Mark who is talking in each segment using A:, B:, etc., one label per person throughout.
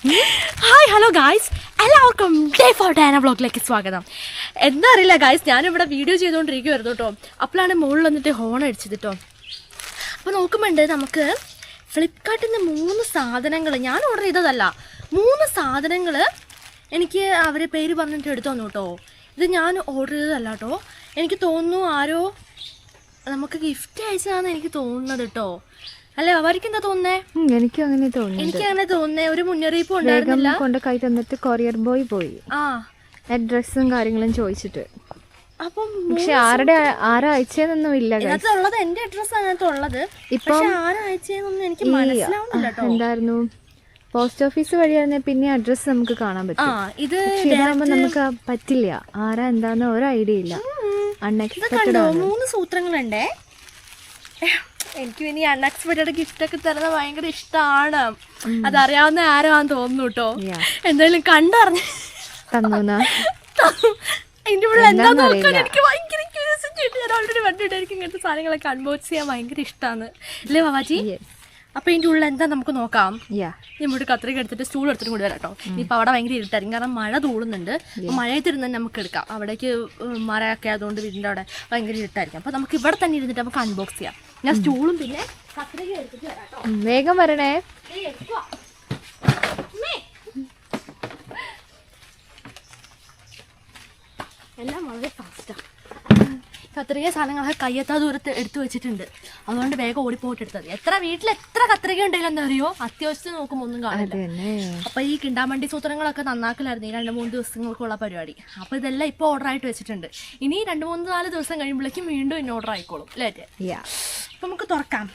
A: Hi hello guys, എല്ലാവർക്കും day four Dana വ്ളോഗിലേക്ക് സ്വാഗതം. എന്താ അറിയില്ല ഗായ്സ്, ഞാനിവിടെ വീഡിയോ ചെയ്തുകൊണ്ടിരിക്കുമായിരുന്നു കേട്ടോ. അപ്പോഴാണ് മുകളിൽ വന്നിട്ട് ഹോൺ അടിച്ചത് കേട്ടോ. അപ്പോൾ നോക്കുമ്പോണ്ട് നമുക്ക് ഫ്ലിപ്കാർട്ടിൽ നിന്ന് 3 സാധനങ്ങൾ, ഞാൻ ഓർഡർ ചെയ്തതല്ല, 3 സാധനങ്ങൾ എനിക്ക് അവർ പേര് പറഞ്ഞിട്ട് എടുത്തു തന്നു കേട്ടോ. ഇത് ഞാൻ ഓർഡർ ചെയ്തതല്ല കേട്ടോ. എനിക്ക് തോന്നുന്നു ആരോ നമുക്ക് ഗിഫ്റ്റ് അയച്ചതാണെന്ന് എനിക്ക് തോന്നുന്നത് കേട്ടോ. അല്ലേ, അവർക്ക് എന്താ തോന്നുന്നേ?
B: എനിക്കും അങ്ങനെ തോന്നുന്നു.
A: എനിക്ക് അങ്ങനെ തോന്നുന്നേ. ഒരു മുന്നറിയിപ്പ് ഉണ്ടായിരുന്നില്ല.
B: കൊണ്ട് കൈ തന്നിട്ട് കൊറിയർ ബോയ് പോയി അഡ്രസ്സും കാര്യങ്ങളും ചോദിച്ചിട്ട്.
A: അപ്പം
B: പക്ഷെ ആരാ അയച്ചതെന്നൊന്നും ഇല്ല.
A: ഉള്ളത് എന്റെ അഡ്രസ് അതിനകത്ത് ഉള്ളത്. ഇപ്പൊ ആരാ അയച്ചതെന്നൊന്നും എനിക്ക് മനസ്സിലാവുന്നില്ല കേട്ടോ.
B: എന്തായിരുന്നു, പോസ്റ്റ് ഓഫീസ് വഴിയായിരുന്നെ പിന്നെ അഡ്രസ് നമുക്ക് കാണാൻ പറ്റും. ഇതാകുമ്പോ നമുക്ക് പറ്റില്ല. ആരാ എന്താന്ന് ഒരു ഐഡിയ ഇല്ല. അൺഎക്സ്പെക്ടഡ് ആണ്.
A: 3 സൂത്രങ്ങളുണ്ടേ. എനിക്ക് ഇനി അൺഎക്സ്പെക്ടഡ് ഗിഫ്റ്റ് ഒക്കെ തരുന്നത് ഭയങ്കര ഇഷ്ടമാണ്. അതറിയാവുന്ന ആരാന്ന് തോന്നുന്നു കേട്ടോ. എന്തായാലും കണ്ടറിഞ്ഞ്
B: തന്നു.
A: അതിന്റെ ഉള്ളിൽ എന്താ നോക്കാൻ എനിക്ക് ഭയങ്കര ക്യൂരിയോസിറ്റി ഉണ്ട്. ഞാൻ ഓൾറെഡി കണ്ടിട്ട് എനിക്ക് ഇങ്ങനത്തെ സാധനങ്ങളൊക്കെ അൺബോക്സ് ചെയ്യാൻ ഭയങ്കര ഇഷ്ടമാണ്. അല്ലേ ബാബാജി? അപ്പൊ ഇതിന്റെ ഉള്ളിൽ എന്താ നമുക്ക് നോക്കാം. നമ്മുടെ കത്രിക എടുത്തിട്ട് സ്റ്റൂൾ എടുത്തിട്ട് കൂടി വരാം കേട്ടോ. ഇപ്പൊ അവിടെ ഭയങ്കര ഇരുട്ടായിരിക്കും, കാരണം മഴ തൂളുന്നുണ്ട്. മഴയത്തിരുന്ന് തന്നെ നമുക്ക് എടുക്കാം. അവിടേക്ക് മരമൊക്കെ ആയതുകൊണ്ട് വീടിന്റെ അവിടെ ഭയങ്കര ഇരുട്ടായിരിക്കും. അപ്പൊ നമുക്ക് ഇവിടെ തന്നെ ഇരുന്നിട്ട് നമുക്ക് അൺബോക്സ് ചെയ്യാം. ഞാൻ സ്റ്റൂളും പിന്നെ കത്രിക എടുത്തിട്ട് വരാം കേട്ടോ.
B: വേഗം വരണേ.
A: എല്ലാം വളരെ ഫാസ്റ്റാണ്. കത്രിക സാധനങ്ങളൊക്കെ കയ്യെത്താ ദൂരത്ത് എടുത്തു വെച്ചിട്ടുണ്ട്. അതുകൊണ്ട് വേഗം ഓടിപ്പോയിട്ട് എടുത്തത്. വീട്ടിൽ എത്ര കത്രിക ഉണ്ടെങ്കിലും എന്താ അറിയോ, അത്യാവശ്യത്തിന് നോക്കുമ്പോൾ ഒന്നും കാണില്ല. അപ്പൊ ഈ കിണ്ടാമണ്ടി സൂത്രങ്ങളൊക്കെ നന്നാക്കലായിരുന്നു ഈ 2-3 ദിവസങ്ങൾക്കുള്ള പരിപാടി. അപ്പൊ ഇതെല്ലാം ഇപ്പൊ ഓർഡർ ആയിട്ട് വെച്ചിട്ടുണ്ട്. ഇനി 2-3-4 ദിവസം കഴിയുമ്പോഴേക്കും വീണ്ടും ഇന്ന് ഓർഡർ ആയിക്കോളും. ലേറ്റ്. അപ്പൊ നമുക്ക് തുറക്കാം.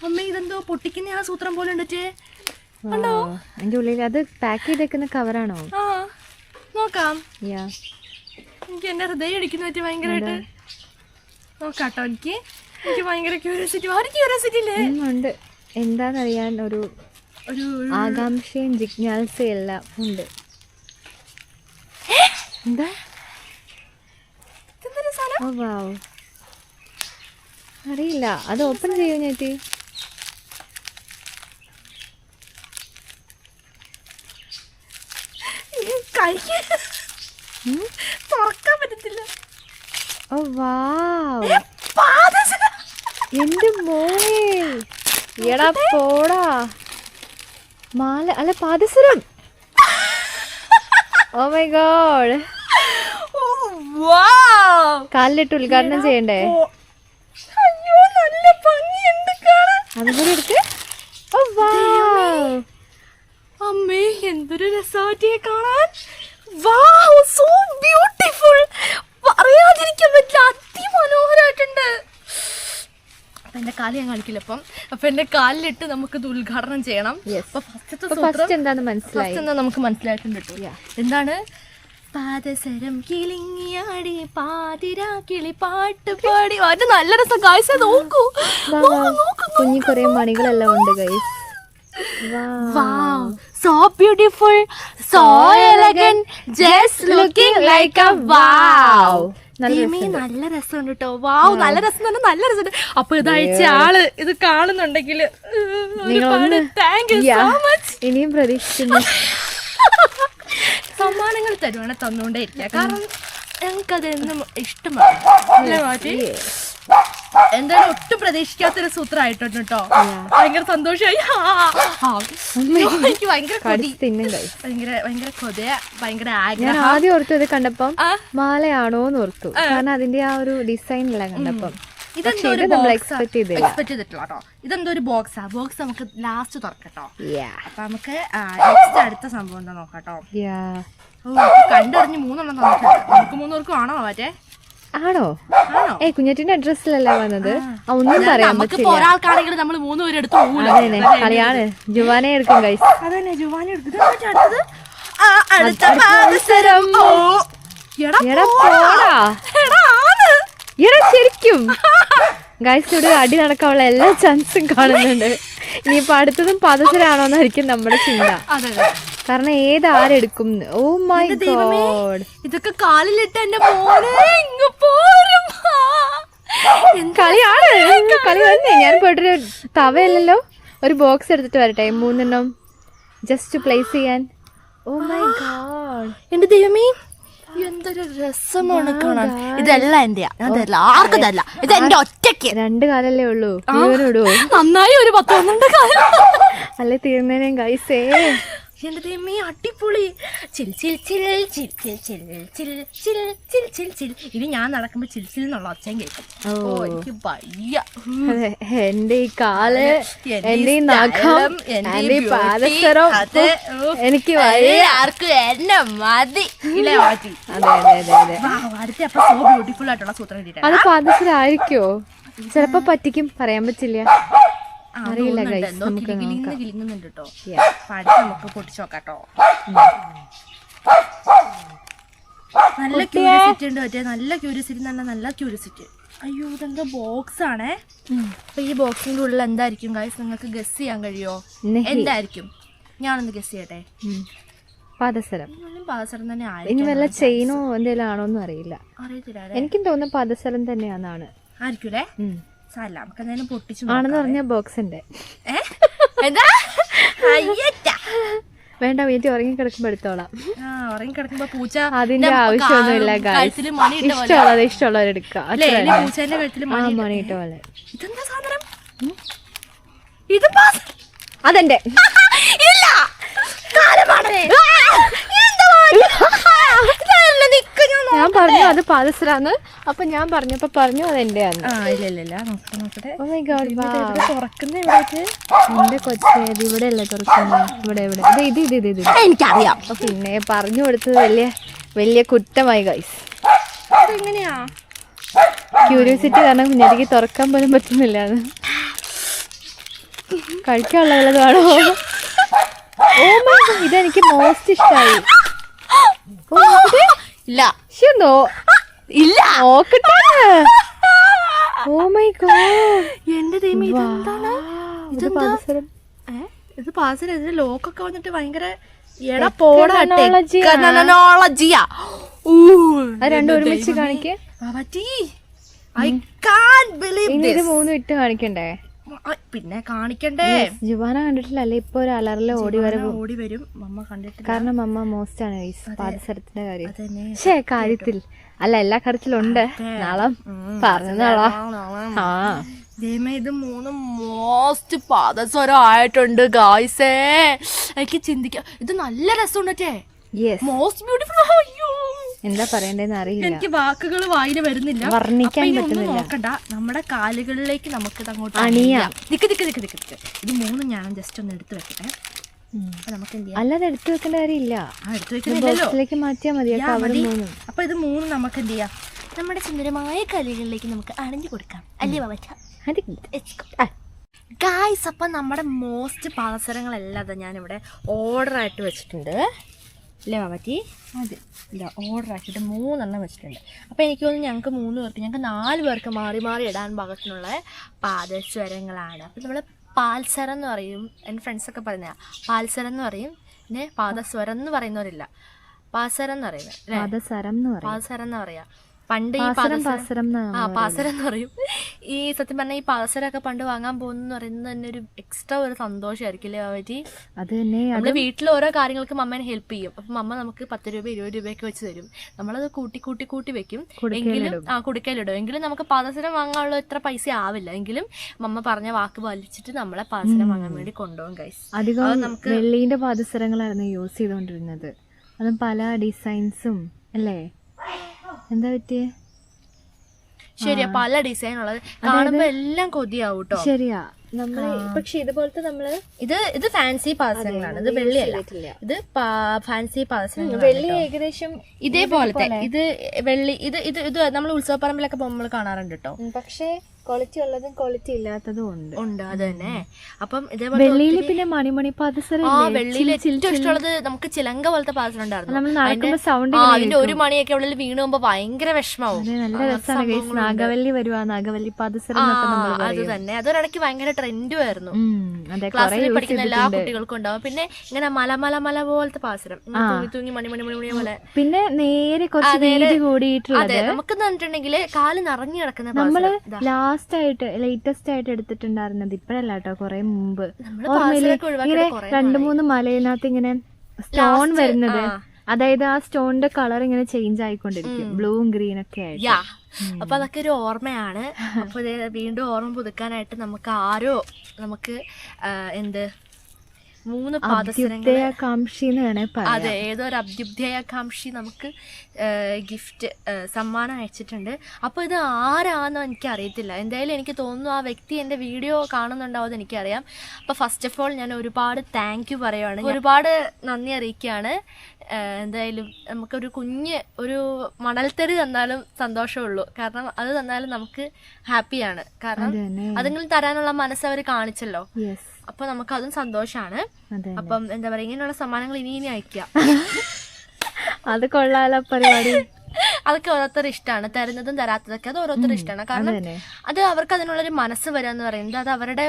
A: അമ്മ, ഇതെന്തോ പൊട്ടിക്കുന്ന ആ സൂത്രം പോലെ ഉണ്ടിട്ട് കണ്ടോ?
B: അതിന്റെ ഉള്ളിൽ അത് പാക്ക് ചെയ്തേക്കുന്ന കവറാണോ?
A: ആ, നോക്കാം. എനിക്ക് എന്റെ ഹൃദയം അടിക്കുന്ന പറ്റി ഭയങ്കരമായിട്ട് നോക്കാട്ടോ. എനിക്ക് ഭയങ്കര ക്യൂരിയോസിറ്റി ഇല്ലേ?
B: ഉണ്ട്. എന്താന്നറിയാൻ ഒരു ആകാംക്ഷയും ജിജ്ഞാസയും എല്ലാം ഉണ്ട്. എന്താ അറിയില്ല. അത് ഓപ്പൺ ചെയ്യൂ ചേച്ചി.
A: തുറക്കാൻ പറ്റത്തില്ല.
B: ഓ വാവ്, എന്റെ മോനെ, എടാ പോടാ. മാല അല്ല, പാദസരം. Oh my God. കാലിലിട്ട് ഉദ്ഘാടനം ചെയ്യണ്ടേ? അതും കൂടി എടുത്ത്. ഓ വാവ്,
A: അമ്മേ, എന്തൊരു രസമായിട്ട് കാണാൻ. Wow, so beautiful. പറയാതിരിക്കാൻ പറ്റില്ല, അതിമനോഹരമായിട്ടുണ്ട്. അപ്പൊ എന്റെ കാല് ഞാൻ കാണിക്കില്ല. അപ്പൊ എന്റെ കാലിലിട്ട് നമുക്ക് ഇത് ഉദ്ഘാടനം ചെയ്യണം.
B: ഫസ്റ്റ് എന്താന്ന് മനസ്സിലായി.
A: നമുക്ക് മനസ്സിലായിട്ടുണ്ട് കേട്ടോ. എന്താണ്? പാദസരം കിളിങ്ങിയാടി പാതിരാ കിളി പാട്ട് പാടി. അത് നല്ല രസം ഗായ്സ്, നോക്കൂ.
B: കുഞ്ഞി കുറെ മണികളെല്ലാം ഉണ്ട് guys.
A: Wow, so beautiful, so elegant, just looking like a wow. നല്ല രസമുണ്ട് കേട്ടോ. വാവ്, നല്ല രസം തന്നെ, നല്ല രസമുണ്ട്. അപ്പൊ ഇത് അയച്ച ആള് ഇത് കാണുന്നുണ്ടെങ്കിൽ താങ്ക് യു സോ മച്ച്.
B: ഇനിയും പ്രതീക്ഷിക്കുന്നു.
A: സമ്മാനങ്ങൾ തരുവാണ് തന്നുകൊണ്ടേ ഇരിക്കുക, കാരണം ഞങ്ങൾക്കത് എന്നും ഇഷ്ടമാണ്. അല്ലേ മാറ്റി? എന്തായാലും ഒട്ടും പ്രതീക്ഷിക്കാത്തൊരു സൂത്രമായിട്ടുണ്ട് കേട്ടോ. ഭയങ്കര സന്തോഷമായി. എനിക്ക് ഭയങ്കര കൊതിയ, ഭയങ്കര ആഗ്രഹം.
B: ആദ്യം ഓർത്തത് കണ്ടപ്പം മാലയാണോന്ന് ഓർത്തു, കാരണം അതിന്റെ ആ ഒരു ഡിസൈനില്ല കണ്ടപ്പം.
A: ഇതെന്തോ ഒരു എക്സ്പെക്ട് ചെയ്തിട്ടില്ല കേട്ടോ. ഇതെന്തോ ഒരു ബോക്സാ. ബോക്സ് നമുക്ക് ലാസ്റ്റ് തുറക്കട്ടോ. അപ്പൊ നമുക്ക് നെക്സ്റ്റ് അടുത്ത സംഭവം എന്താ നോക്കാട്ടോ. കണ്ടറിഞ്ഞ് 3 തന്നിട്ടുണ്ട്. നമുക്ക് 3 പേർക്കും ആണോ മറ്റേ?
B: ആണോ? കുഞ്ഞേറ്റിന്റെ അഡ്രസ്സിലല്ലേ വന്നത്. ഒന്നും പറയാൻ പറ്റില്ല.
A: ഒരാൾക്കാണെങ്കിൽ നമ്മൾ 3 പേര് എടുത്തു.
B: കളിയാണ്. ജുവാനെ എടുക്കും ഗൈസ്.
A: അതന്നെ, ജുവാനെ എടുക്കും.
B: ശരിക്കും ഗൈസ്, ഇവിടെ അടി നടക്കാനുള്ള എല്ലാ ചാൻസും കാണുന്നുണ്ട്. ഇനിയിപ്പോ അടുത്തതും പാദസരാണോന്നായിരിക്കും നമ്മുടെ ചിന്ത. കാരണം ആരെടുക്കും. ഓ മൈ ഗോഡ്,
A: ഇതൊക്കെ കാലിലിട്ട് എന്റെ മോനെ ഇങ്ങ് പോരും.
B: കളിയാണ്, കളി തന്നെ. ഞാൻ പോയിട്ടൊരു തവയല്ലല്ലോ, ഒരു ബോക്സ് എടുത്തിട്ട് വരട്ടെ. 3 എണ്ണം ജസ്റ്റ് പ്ലേസ് ചെയ്യാൻ. ഓ മൈ ഗോഡ്,
A: എന്റെ ദൈവമേ എന്തൊരു രസമാണ് കാണാൻ. ഇതല്ല എന്റെയാ, അതല്ല ആർക്കും ഇതല്ല, ഇത് എന്റെ ഒറ്റയ്ക്ക്.
B: 2 കാലല്ലേ ഉള്ളൂ, ഇടുവോ?
A: നന്നായി ഒരു 10-12 കാലം
B: അല്ലെ തീർന്നേനെ ഗൈസേ.
A: എന്റെ ദൈവമേ അടിപൊളി. ചിൽ ചിൽ ചിൽ ചിൽ ചിൽ ചിൽ ചിൽ ചിൽ ചിൽ ചിൽ ചിൽ. ഇനി ഞാൻ നടക്കുമ്പോ ചിൽ ചിൽ എന്നുള്ള ഒച്ചയും കേൾക്കും. ഓ എനിക്ക് വയ്യ.
B: അതെ, എന്റെ ഈ കാല്, എന്റെ ഈ നഖം, എന്റെ ഈ പാദസരം, എനിക്ക് വയ്യ.
A: ആർക്കും എന്നെ മതി.
B: അതെ അതെ അതെ അതെ.
A: അടുത്ത അപ്പൊ സോ ബ്യൂട്ടിഫുൾ ആയിട്ടുള്ള സൂത്രം കിട്ടിയിട്ടുണ്ട്.
B: അത് പാദസരായിരിക്കോ? ചിലപ്പോ പറ്റിക്കും, പറയാൻ പറ്റില്ല. അറിയില്ല ഗൈസ്, നമുക്ക്
A: കിളിങ്ങുന്നുണ്ട് കേട്ടോ. അടുത്ത് നമുക്ക് പൊട്ടിച്ചു നോക്കാട്ടോ. നല്ല ക്യൂരിയോസിറ്റി ഉണ്ട് പറ്റേ, നല്ല ക്യൂരിയോസിറ്റി തന്നെ, നല്ല ക്യൂരിയോസിറ്റി. അയ്യോ ഇതെന്താ ബോക്സ് ആണേ. അപ്പൊ ഈ ബോക്സിന്റെ ഉള്ളിൽ എന്തായിരിക്കും ഗൈസ്, നിങ്ങൾക്ക് ഗസ് ചെയ്യാൻ കഴിയോ? എന്തായിരിക്കും? ഞാനൊന്ന് ഗസ് ചെയ്യട്ടെ.
B: പാദസരം.
A: പാദസരം തന്നെ
B: ഇനി
A: ആയിരിക്കും.
B: വല്ല ചെയിനോ എന്തെങ്കിലും ആണോന്നും അറിയില്ല.
A: അറിയത്തില്ല.
B: എനിക്കും തോന്നുന്നു പാദസരം തന്നെയാണെന്നാണ്.
A: ആയിരിക്കൂലേ? സാരല്ല, നമുക്ക് എന്തായാലും പൊട്ടിച്ചു
B: ആണെന്ന് പറഞ്ഞ ബോക്സിന്റെ വേണ്ട, വീട്ടിൽ ഉറങ്ങി കിടക്കുമ്പോ എടുത്തോളാം.
A: ഉറങ്ങി കിടക്കുമ്പോ പൂച്ച
B: അതിന്റെ ആവശ്യമൊന്നുമില്ല ഗൈസ്. ഇഷ്ടമുള്ളത് ഇഷ്ടമുള്ളവരെടുക്കാം.
A: പൂച്ചേന്റെ കഴുത്തിൽ
B: മണി ഇട്ട പോലെ.
A: ഇതെന്താ സാധനം? ഇത്
B: അതെന്റെ
A: ഇല്ല.
B: ഞാൻ പറഞ്ഞു അത് പാദസരാന്ന്. അപ്പൊ ഞാൻ പറഞ്ഞു അതെന്റെ ആണ്. എന്റെ കൊച്ചേത് ഇവിടെ അല്ലേ തുറക്കുന്നത്? ഇവിടെ ഇത്
A: എനിക്കറിയാം.
B: പിന്നെ പറഞ്ഞു കൊടുത്തത് വലിയ കുറ്റമായി ഗൈസ്.
A: എങ്ങനെയാ?
B: ക്യൂരിയോസിറ്റി കാരണം കുഞ്ഞിക്ക് തുറക്കാൻ പോലും പറ്റുന്നില്ല. കഴിക്കാനുള്ള വല്ലതാണോ? ഓ മൈ ഗോഡ്, ഇതെനിക്ക് മോസ്റ്റ് ഇഷ്ടമായി.
A: ഇല്ല
B: ഇല്ല നോക്കട്ടെ. ഓ മൈ ഗോഡ്,
A: എന്റെ ദൈവമേ ഇതെന്താണ്?
B: ഇത് പാദസരം.
A: ഇത് പാദസരം. ഇതിന് ലോക്കൊക്കെ വന്നിട്ട് ഭയങ്കര
B: രണ്ടും ഒരുമിച്ച് കാണിക്കേ. ഇത് 3 ഇട്ട് കാണിക്കണ്ടേ?
A: പിന്നെ കാണിക്കണ്ടേ?
B: ജുവാന കണ്ടിട്ടില്ല അല്ലേ? ഇപ്പൊ ഒരു അലറില് ഓടി
A: വരും. മമ്മ കണ്ടിട്ടില്ല,
B: കാരണം മമ്മ മോസ്റ്റ് ആണ് പാദസരത്തിന്റെ കാര്യം. പക്ഷേ കാര്യത്തിൽ അല്ല, എല്ലാ കാര്യത്തിലുണ്ട്. നാളെ പറഞ്ഞോളാ.
A: ഇത് 3 മോസ്റ്റ് പാദസരം ആയിട്ടുണ്ട് ഗായ്സേ. എനിക്ക് ചിന്തിക്കാം, ഇത് നല്ല രസമുണ്ടേ. Most beautiful. അയ്യോ
B: എന്താ പറയണ്ടെന്ന് അറിയില്ല,
A: എനിക്ക് വാക്കുകൾ വായില് വരുന്നില്ല,
B: വർണ്ണിക്കാൻ പറ്റുന്നില്ല.
A: നോക്കണ്ട, നമ്മുടെ കാലുകളിലേക്ക് നമുക്ക് അങ്ങോട്ട്
B: അണിയാം.
A: നിക്ക് ഇത് 3 ഞാൻ ജസ്റ്റ് ഒന്ന് എടുത്തു വെക്കട്ടെ. നമുക്ക് എന്ത് ചെയ്യാം?
B: അല്ലാതെ എടുത്തു വെക്കേണ്ട കാര്യമില്ല,
A: എടുത്തു വെക്കുന്നില്ലല്ലോ,
B: മാറ്റിയാൽ മതി.
A: അപ്പൊ ഇത് 3 നമുക്ക് എന്ത് ചെയ്യാം? നമ്മുടെ സുന്ദരമായ കാലുകളിലേക്ക് നമുക്ക് അണിഞ്ഞു കൊടുക്കാം, അല്ലേ ബാബ? ഗായ്സ്, അപ്പൊ നമ്മുടെ മോസ്റ്റ് പാദസരങ്ങളെല്ലാം ഞാനിവിടെ ഓർഡറായിട്ട് വെച്ചിട്ടുണ്ട്, അല്ലേ ബാബറ്റി? അതെ, ഇല്ല ഓർഡറാക്കിയിട്ട് 3 വെച്ചിട്ടുണ്ട്. അപ്പോൾ എനിക്ക് തോന്നുന്നു ഞങ്ങൾക്ക് 3 പേർക്ക്, ഞങ്ങൾക്ക് 4 പേർക്ക് മാറി മാറി ഇടാൻ പാകത്തിനുള്ള പാദസ്വരങ്ങളാണ്. അപ്പം നമ്മൾ പാൽസരം എന്ന് പറയും, എൻ്റെ ഫ്രണ്ട്സൊക്കെ പറയുന്ന പാൽസരം എന്ന് പറയും. പിന്നെ പാദസ്വരം എന്ന് പറയുന്നവരില്ല, പാസരം എന്ന് പറയുന്നത്. പാദസരം എന്ന് പറയാ. പണ്ട് ഈ പാദസരം എന്ന് പറയും. ഈ സത്യം പറഞ്ഞാൽ ഈ പാദസരമൊക്കെ പണ്ട് വാങ്ങാൻ പോകുന്ന പറയുന്നത് തന്നെ ഒരു എക്സ്ട്രാ ഒരു സന്തോഷമായിരിക്കില്ലേ അവറ്റി?
B: അത് തന്നെ,
A: നമ്മുടെ വീട്ടിൽ ഓരോ കാര്യങ്ങൾക്ക് മമ്മേനെ ഹെൽപ്പ് ചെയ്യും. അപ്പം മമ്മ നമുക്ക് 10 രൂപ 20 രൂപയൊക്കെ വെച്ച് തരും. നമ്മളത് കൂട്ടി വെക്കും. എങ്കിലും കുടുക്കയിലിടും. എങ്കിലും നമുക്ക് പാദസരം വാങ്ങാനുള്ള എത്ര പൈസ ആവില്ല. എങ്കിലും മമ്മ പറഞ്ഞ വാക്ക് പാലിച്ചിട്ട് നമ്മളെ പാദസരം വാങ്ങാൻ വേണ്ടി കൊണ്ടുപോകും ഗൈസ്.
B: അധികം നമുക്ക് വെള്ളിന്റെ പാദസരങ്ങളായിരുന്നു യൂസ് ചെയ്തുകൊണ്ടിരുന്നത്. അതും പല ഡിസൈൻസും അല്ലേ? എന്താ പറ്റിയേ?
A: ശരിയാ, പല ഡിസൈൻ ഉള്ളത് കാണുമ്പോ എല്ലാം കൊതിയാവും കേട്ടോ.
B: ശരിയാ. പക്ഷെ ഇതുപോലത്തെ നമ്മള്
A: ഇത് ഫാൻസി പാദസരങ്ങളാണ്. ഇത് വെള്ളിയല്ല, ഇത് ഫാൻസി പാദസരങ്ങൾ.
B: വെള്ളി ഏകദേശം
A: ഇതേപോലത്തെ, ഇത് വെള്ളി, ഇത് നമ്മൾ ഉത്സവപ്പറമ്പിലൊക്കെ നമ്മൾ കാണാറുണ്ട് കേട്ടോ.
B: പക്ഷേ ക്വാളിറ്റി ഉള്ളതും ക്വാളിറ്റി ഇല്ലാത്തതും ഉണ്ട്.
A: അത് തന്നെ. അപ്പം ഇതേപോലെ
B: വെള്ളിയില് പിന്നെ മണിമണി പാദസരം,
A: വെള്ളിയിൽ ഏറ്റവും ഇഷ്ടമുള്ളത് നമുക്ക് ചിലങ്ക പോലത്തെ പാദസരം ഉണ്ടായിരുന്നു.
B: അതിന്റെ
A: 1 മണിയൊക്കെ ഉള്ളിൽ വീണ് പോകുമ്പോ ഭയങ്കര വിഷമാവും.
B: നല്ല രസമാണ്. നാഗവല്ലി വരുവാ, നാഗവല്ലി പാദസരം.
A: അത് തന്നെ, അതൊരിടയ്ക്ക് ഭയങ്കര ട്രെൻഡും ആയിരുന്നു. ക്ലാസ്സിൽ പഠിക്കുന്ന എല്ലാ കുട്ടികൾക്കും ഉണ്ടാവും. പിന്നെ ഇങ്ങനെ മല പോലത്തെ പാദസരം, തൂങ്ങി മണി പോലെ.
B: പിന്നെ നേരെ കുറച്ച് കൂടിയിട്ടുള്ളത്.
A: അതെ, നമുക്ക് പറഞ്ഞിട്ടുണ്ടെങ്കിൽ കാല് നിറഞ്ഞു കിടക്കുന്ന
B: നമ്മള് ലാസ്റ്റ് ലേറ്റസ്റ്റ് ആയിട്ട് എടുത്തിട്ടുണ്ടായിരുന്നത് ഇപ്പഴല്ല കേട്ടോ, കൊറേ മുമ്പ്. ഓർമ്മയില് ഇങ്ങനെ 2-3 മലയിനകത്ത് ഇങ്ങനെ സ്റ്റോൺ വരുന്നത്, അതായത് ആ സ്റ്റോണിന്റെ കളർ ഇങ്ങനെ ചേഞ്ച് ആയിക്കൊണ്ടിരിക്കും, ബ്ലൂവും ഗ്രീൻ ഒക്കെ ആയിട്ട്.
A: അപ്പൊ അതൊക്കെ ഒരു ഓർമ്മയാണ്. അപ്പൊ വീണ്ടും ഓർമ്മ പുതുക്കാനായിട്ട് നമുക്ക് എന്ത് 3
B: പാദസരങ്ങളാകാംക്ഷി എന്ന് വേണേ പറയാം.
A: അതെ, ഏതോ ഒരു അഭ്യുദയാകാംക്ഷി നമുക്ക് ഗിഫ്റ്റ് സമ്മാനം അയച്ചിട്ടുണ്ട്. അപ്പോൾ ഇത് ആരാണെന്നോ എനിക്ക് അറിയത്തില്ല. എന്തായാലും എനിക്ക് തോന്നുന്നു ആ വ്യക്തി എൻ്റെ വീഡിയോ കാണുന്നുണ്ടാവും എനിക്കറിയാം. അപ്പോൾ ഫസ്റ്റ് ഓഫ് ഓൾ ഞാൻ ഒരുപാട് താങ്ക് യു പറയുകയാണ്, ഒരുപാട് നന്ദി അറിയിക്കുകയാണ്. എന്തായാലും നമുക്കൊരു ഒരു മണൽത്തരി തന്നാലും സന്തോഷമുള്ളൂ. കാരണം അത് തന്നാലും നമുക്ക് ഹാപ്പിയാണ്. കാരണം അതെങ്കിലും തരാനുള്ള മനസ്സ് അവർ കാണിച്ചല്ലോ. അപ്പൊ നമുക്ക് അതും സന്തോഷാണ്. അപ്പം എന്താ പറയാ, ഇങ്ങനെയുള്ള സമ്മാനങ്ങൾ ഇനി അയക്കാം.
B: അത് കൊള്ളാലോ പരിപാടി.
A: അതൊക്കെ ഓരോരുത്തർ ഇഷ്ടമാണ്, തരുന്നതും തരാത്തതൊക്കെ അത് ഓരോരുത്തർ ഇഷ്ടമാണ്. കാരണം അത് അവർക്ക് അതിനുള്ളൊരു മനസ്സ് വരിക എന്ന് പറയുന്നത് അത് അവരുടെ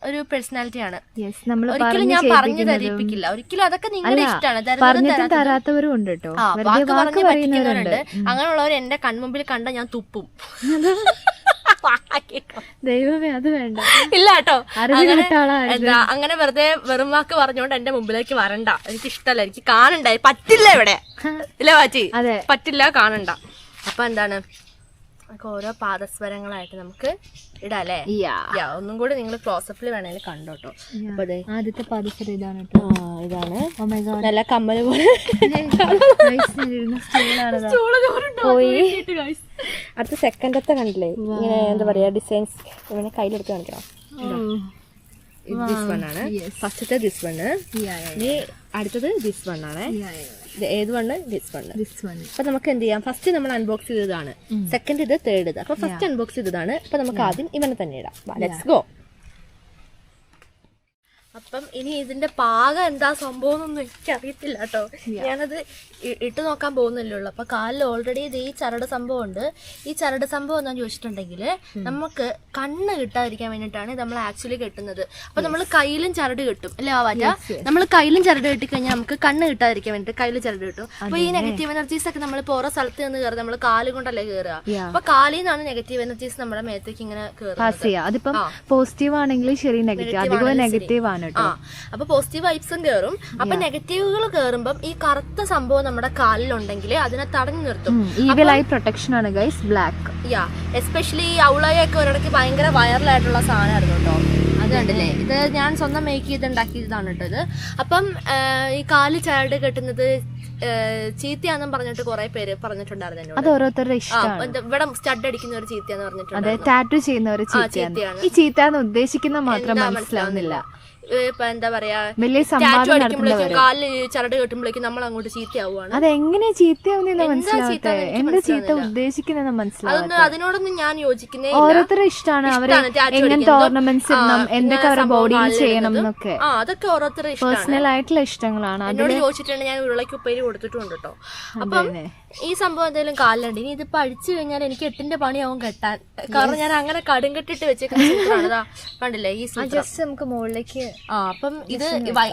A: ഒരു പേഴ്സണാലിറ്റിയാണ്. ഒരിക്കലും ഞാൻ പറഞ്ഞു തരിപ്പിക്കില്ല, ഒരിക്കലും അതൊക്കെ നിങ്ങളുടെ ഇഷ്ടമാണ്.
B: തരാത്തവരും ഉണ്ട് കേട്ടോ,
A: വാക്ക് പറ്റിക്കുന്നവരുണ്ട്. അങ്ങനെയുള്ളവർ എന്റെ കൺമുമ്പിൽ കണ്ട ഞാൻ തുപ്പും.
B: ദൈവമേ, അത് വേണ്ട.
A: ഇല്ല കേട്ടോ, അങ്ങനെ വെറും വാക്ക് പറഞ്ഞോണ്ട് എന്റെ മുമ്പിലേക്ക് വരണ്ട. എനിക്ക് ഇഷ്ടല്ല, എനിക്ക് കാണണ്ട, പറ്റില്ല ഇവിടെ. ഇല്ല പാച്ചി, പറ്റില്ല, കാണണ്ട. അപ്പൊ എന്താണ്, ഓരോ പാദസ്വരങ്ങളായിട്ട് നമുക്ക് ഇടാം അല്ലേ? ഒന്നും കൂടി നിങ്ങൾ ക്ലോസപ്പിൽ വേണേൽ കണ്ടോട്ടോ.
B: ആദ്യത്തെ പാദസ്വരം ഇതാണ്.
A: നല്ല കമ്മല് പോലെ അടുത്ത സെക്കൻഡത്തെ കണ്ടില്ലേ, ഇങ്ങനെ എന്താ പറയാ ഡിസൈൻസ് ഇങ്ങനെ കയ്യിലെടുത്ത് കാണിക്കണം. ദിസ് വൺ ആണ് ഫസ്റ്റത്തെ, ദിസ് വണ്. ഇനി അടുത്തത് ദിസ് വൺ ആണ്. ഏത് വണ്? This one. അപ്പൊ നമുക്ക് എന്ത് ചെയ്യാം, ഫസ്റ്റ് നമ്മൾ അൺബോക്സ് ചെയ്തതാണ്, സെക്കൻഡ് ഇത്, തേർഡ് ഇത്. അപ്പൊ ഫസ്റ്റ് അൺബോക്സ് ചെയ്തതാണ്. അപ്പൊ നമുക്ക് ആദ്യം ഇവനെ തന്നെ ഇടാം. Let's go. അപ്പം ഇനി ഇതിന്റെ പാകം എന്താ സംഭവം എന്നൊന്നും എനിക്കറിയത്തില്ല കേട്ടോ. ഞാനത് ഇട്ട് നോക്കാൻ പോകുന്നല്ലേ ഉള്ളു. അപ്പൊ കാലിൽ ഓൾറെഡി ഇത് ഈ ചരട് സംഭവം ഉണ്ട്. ഈ ചരട് സംഭവം എന്താന്ന് ചോദിച്ചിട്ടുണ്ടെങ്കിൽ നമുക്ക് കണ്ണ് കിട്ടാതിരിക്കാൻ വേണ്ടിയിട്ടാണ് നമ്മൾ ആക്ച്വലി കെട്ടുന്നത്. അപ്പൊ നമ്മൾ കയ്യിലും ചരട് കെട്ടും അല്ലേ ആവാറ്റ? നമ്മൾ കയ്യിലും ചരട് കെട്ടിക്കഴിഞ്ഞാൽ നമുക്ക് കണ്ണ് കിട്ടാതിരിക്കാൻ വേണ്ടിട്ട് കയ്യിൽ ചരട് കിട്ടും. അപ്പൊ ഈ നെഗറ്റീവ് എനർജീസ് ഒക്കെ നമ്മളിപ്പോ ഓരോ സ്ഥലത്ത് നിന്ന് കയറുക, നമ്മൾ കാല് കൊണ്ടല്ലേ കയറുക. അപ്പൊ കാലിൽ നിന്നാണ് നെഗറ്റീവ് എനർജീസ് നമ്മുടെ മേത്തേക്ക് ഇങ്ങനെ കയറുക.
B: അതിപ്പം പോസിറ്റീവ് ആണെങ്കിലും ശരി, നെഗറ്റീവ് ആണ്.
A: അപ്പൊ പോസിറ്റീവ് വൈബ്സും കയറും. അപ്പൊ നെഗറ്റീവുകൾ കയറുമ്പം ഈ കറുത്ത സംഭവം നമ്മുടെ കാലിലുണ്ടെങ്കിൽ അതിനെ തടഞ്ഞു നിർത്തും.
B: പ്രൊട്ടക്ഷൻ ആണ് ഗൈസ്, ബ്ലാക്ക്.
A: എസ്പെഷ്യലി ഈ ഔളയൊക്കെ ഒരിടയ്ക്ക് ഭയങ്കര വൈറലായിട്ടുള്ള സാധനമായിരുന്നു കേട്ടോ. അത് കണ്ടില്ലേ, ഇത് ഞാൻ സ്വന്തം മേക്ക് ചെയ്ത് ഉണ്ടാക്കിയതാണ് കേട്ടോ ഇത്. അപ്പം ഈ കാല് ചരട് കെട്ടുന്നത് ചീത്തയാന്നും പറഞ്ഞിട്ട് കുറെ പേര് പറഞ്ഞിട്ടുണ്ടായിരുന്നു.
B: അത് ഓരോരുത്തരുടെ ഇഷ്ടമാണ്.
A: ഇവിടെ സ്റ്റഡ് അടിക്കുന്ന ഒരു ചീത്തയാന്ന് പറഞ്ഞിട്ടുണ്ട്.
B: ടാറ്റു ചെയ്യുന്ന ഒരു ചീത്തയാണ്. ഈ ചീത്തന്ന് ഉദ്ദേശിക്കുന്ന മാത്രം മനസ്സിലാവുന്നില്ല.
A: ഇപ്പൊ എന്താ പറയാ, കാലില് ചരട് കെട്ടുമ്പോഴേക്കും നമ്മൾ അങ്ങോട്ട് ചീത്തയാവുകയാണ്.
B: അതെങ്ങനെ ചീത്തയാവുന്ന മനസ്സിലാവട്ടെ, എന്താ ചീത്ത ഉദ്ദേശിക്കുന്ന മനസ്സിലാവും.
A: അതിനോടൊന്നും ഞാൻ യോജിക്കുന്നേ.
B: ഓരോരുത്തരുടെ ഇഷ്ടമാണ് അവര് എങ്ങനത്തെ ഓർണമെന്റ്സ് ഇടണം, എന്തൊക്കെ അവരുടെ ബോഡിയിൽ ചെയ്യണം എന്നൊക്കെ.
A: അതൊക്കെ ഓരോരുത്തരുടെ
B: പേഴ്സണൽ ആയിട്ടുള്ള ഇഷ്ടങ്ങളാണ്.
A: എന്നോട് ചോദിച്ചിട്ടുണ്ട്, ഞാൻ ഉരുളയ്ക്ക് ഉപ്പേരി കൊടുത്തിട്ടുണ്ട് കേട്ടോ. അപ്പം ഈ സംഭവം എന്തെങ്കിലും കാലിലുണ്ട്. ഇനി ഇതിപ്പോ അടിച്ചു കഴിഞ്ഞാൽ എനിക്ക് 8ന്റെ പണിയാവും കെട്ടാൻ. കാരണം ഞാൻ അങ്ങനെ കടും കെട്ടിട്ട് വെച്ചേക്കുന്നതാ, കണ്ടില്ലേ ഈ
B: ജസ്റ്റ് നമുക്ക് മുകളിലേക്ക്.
A: അപ്പം ഇത്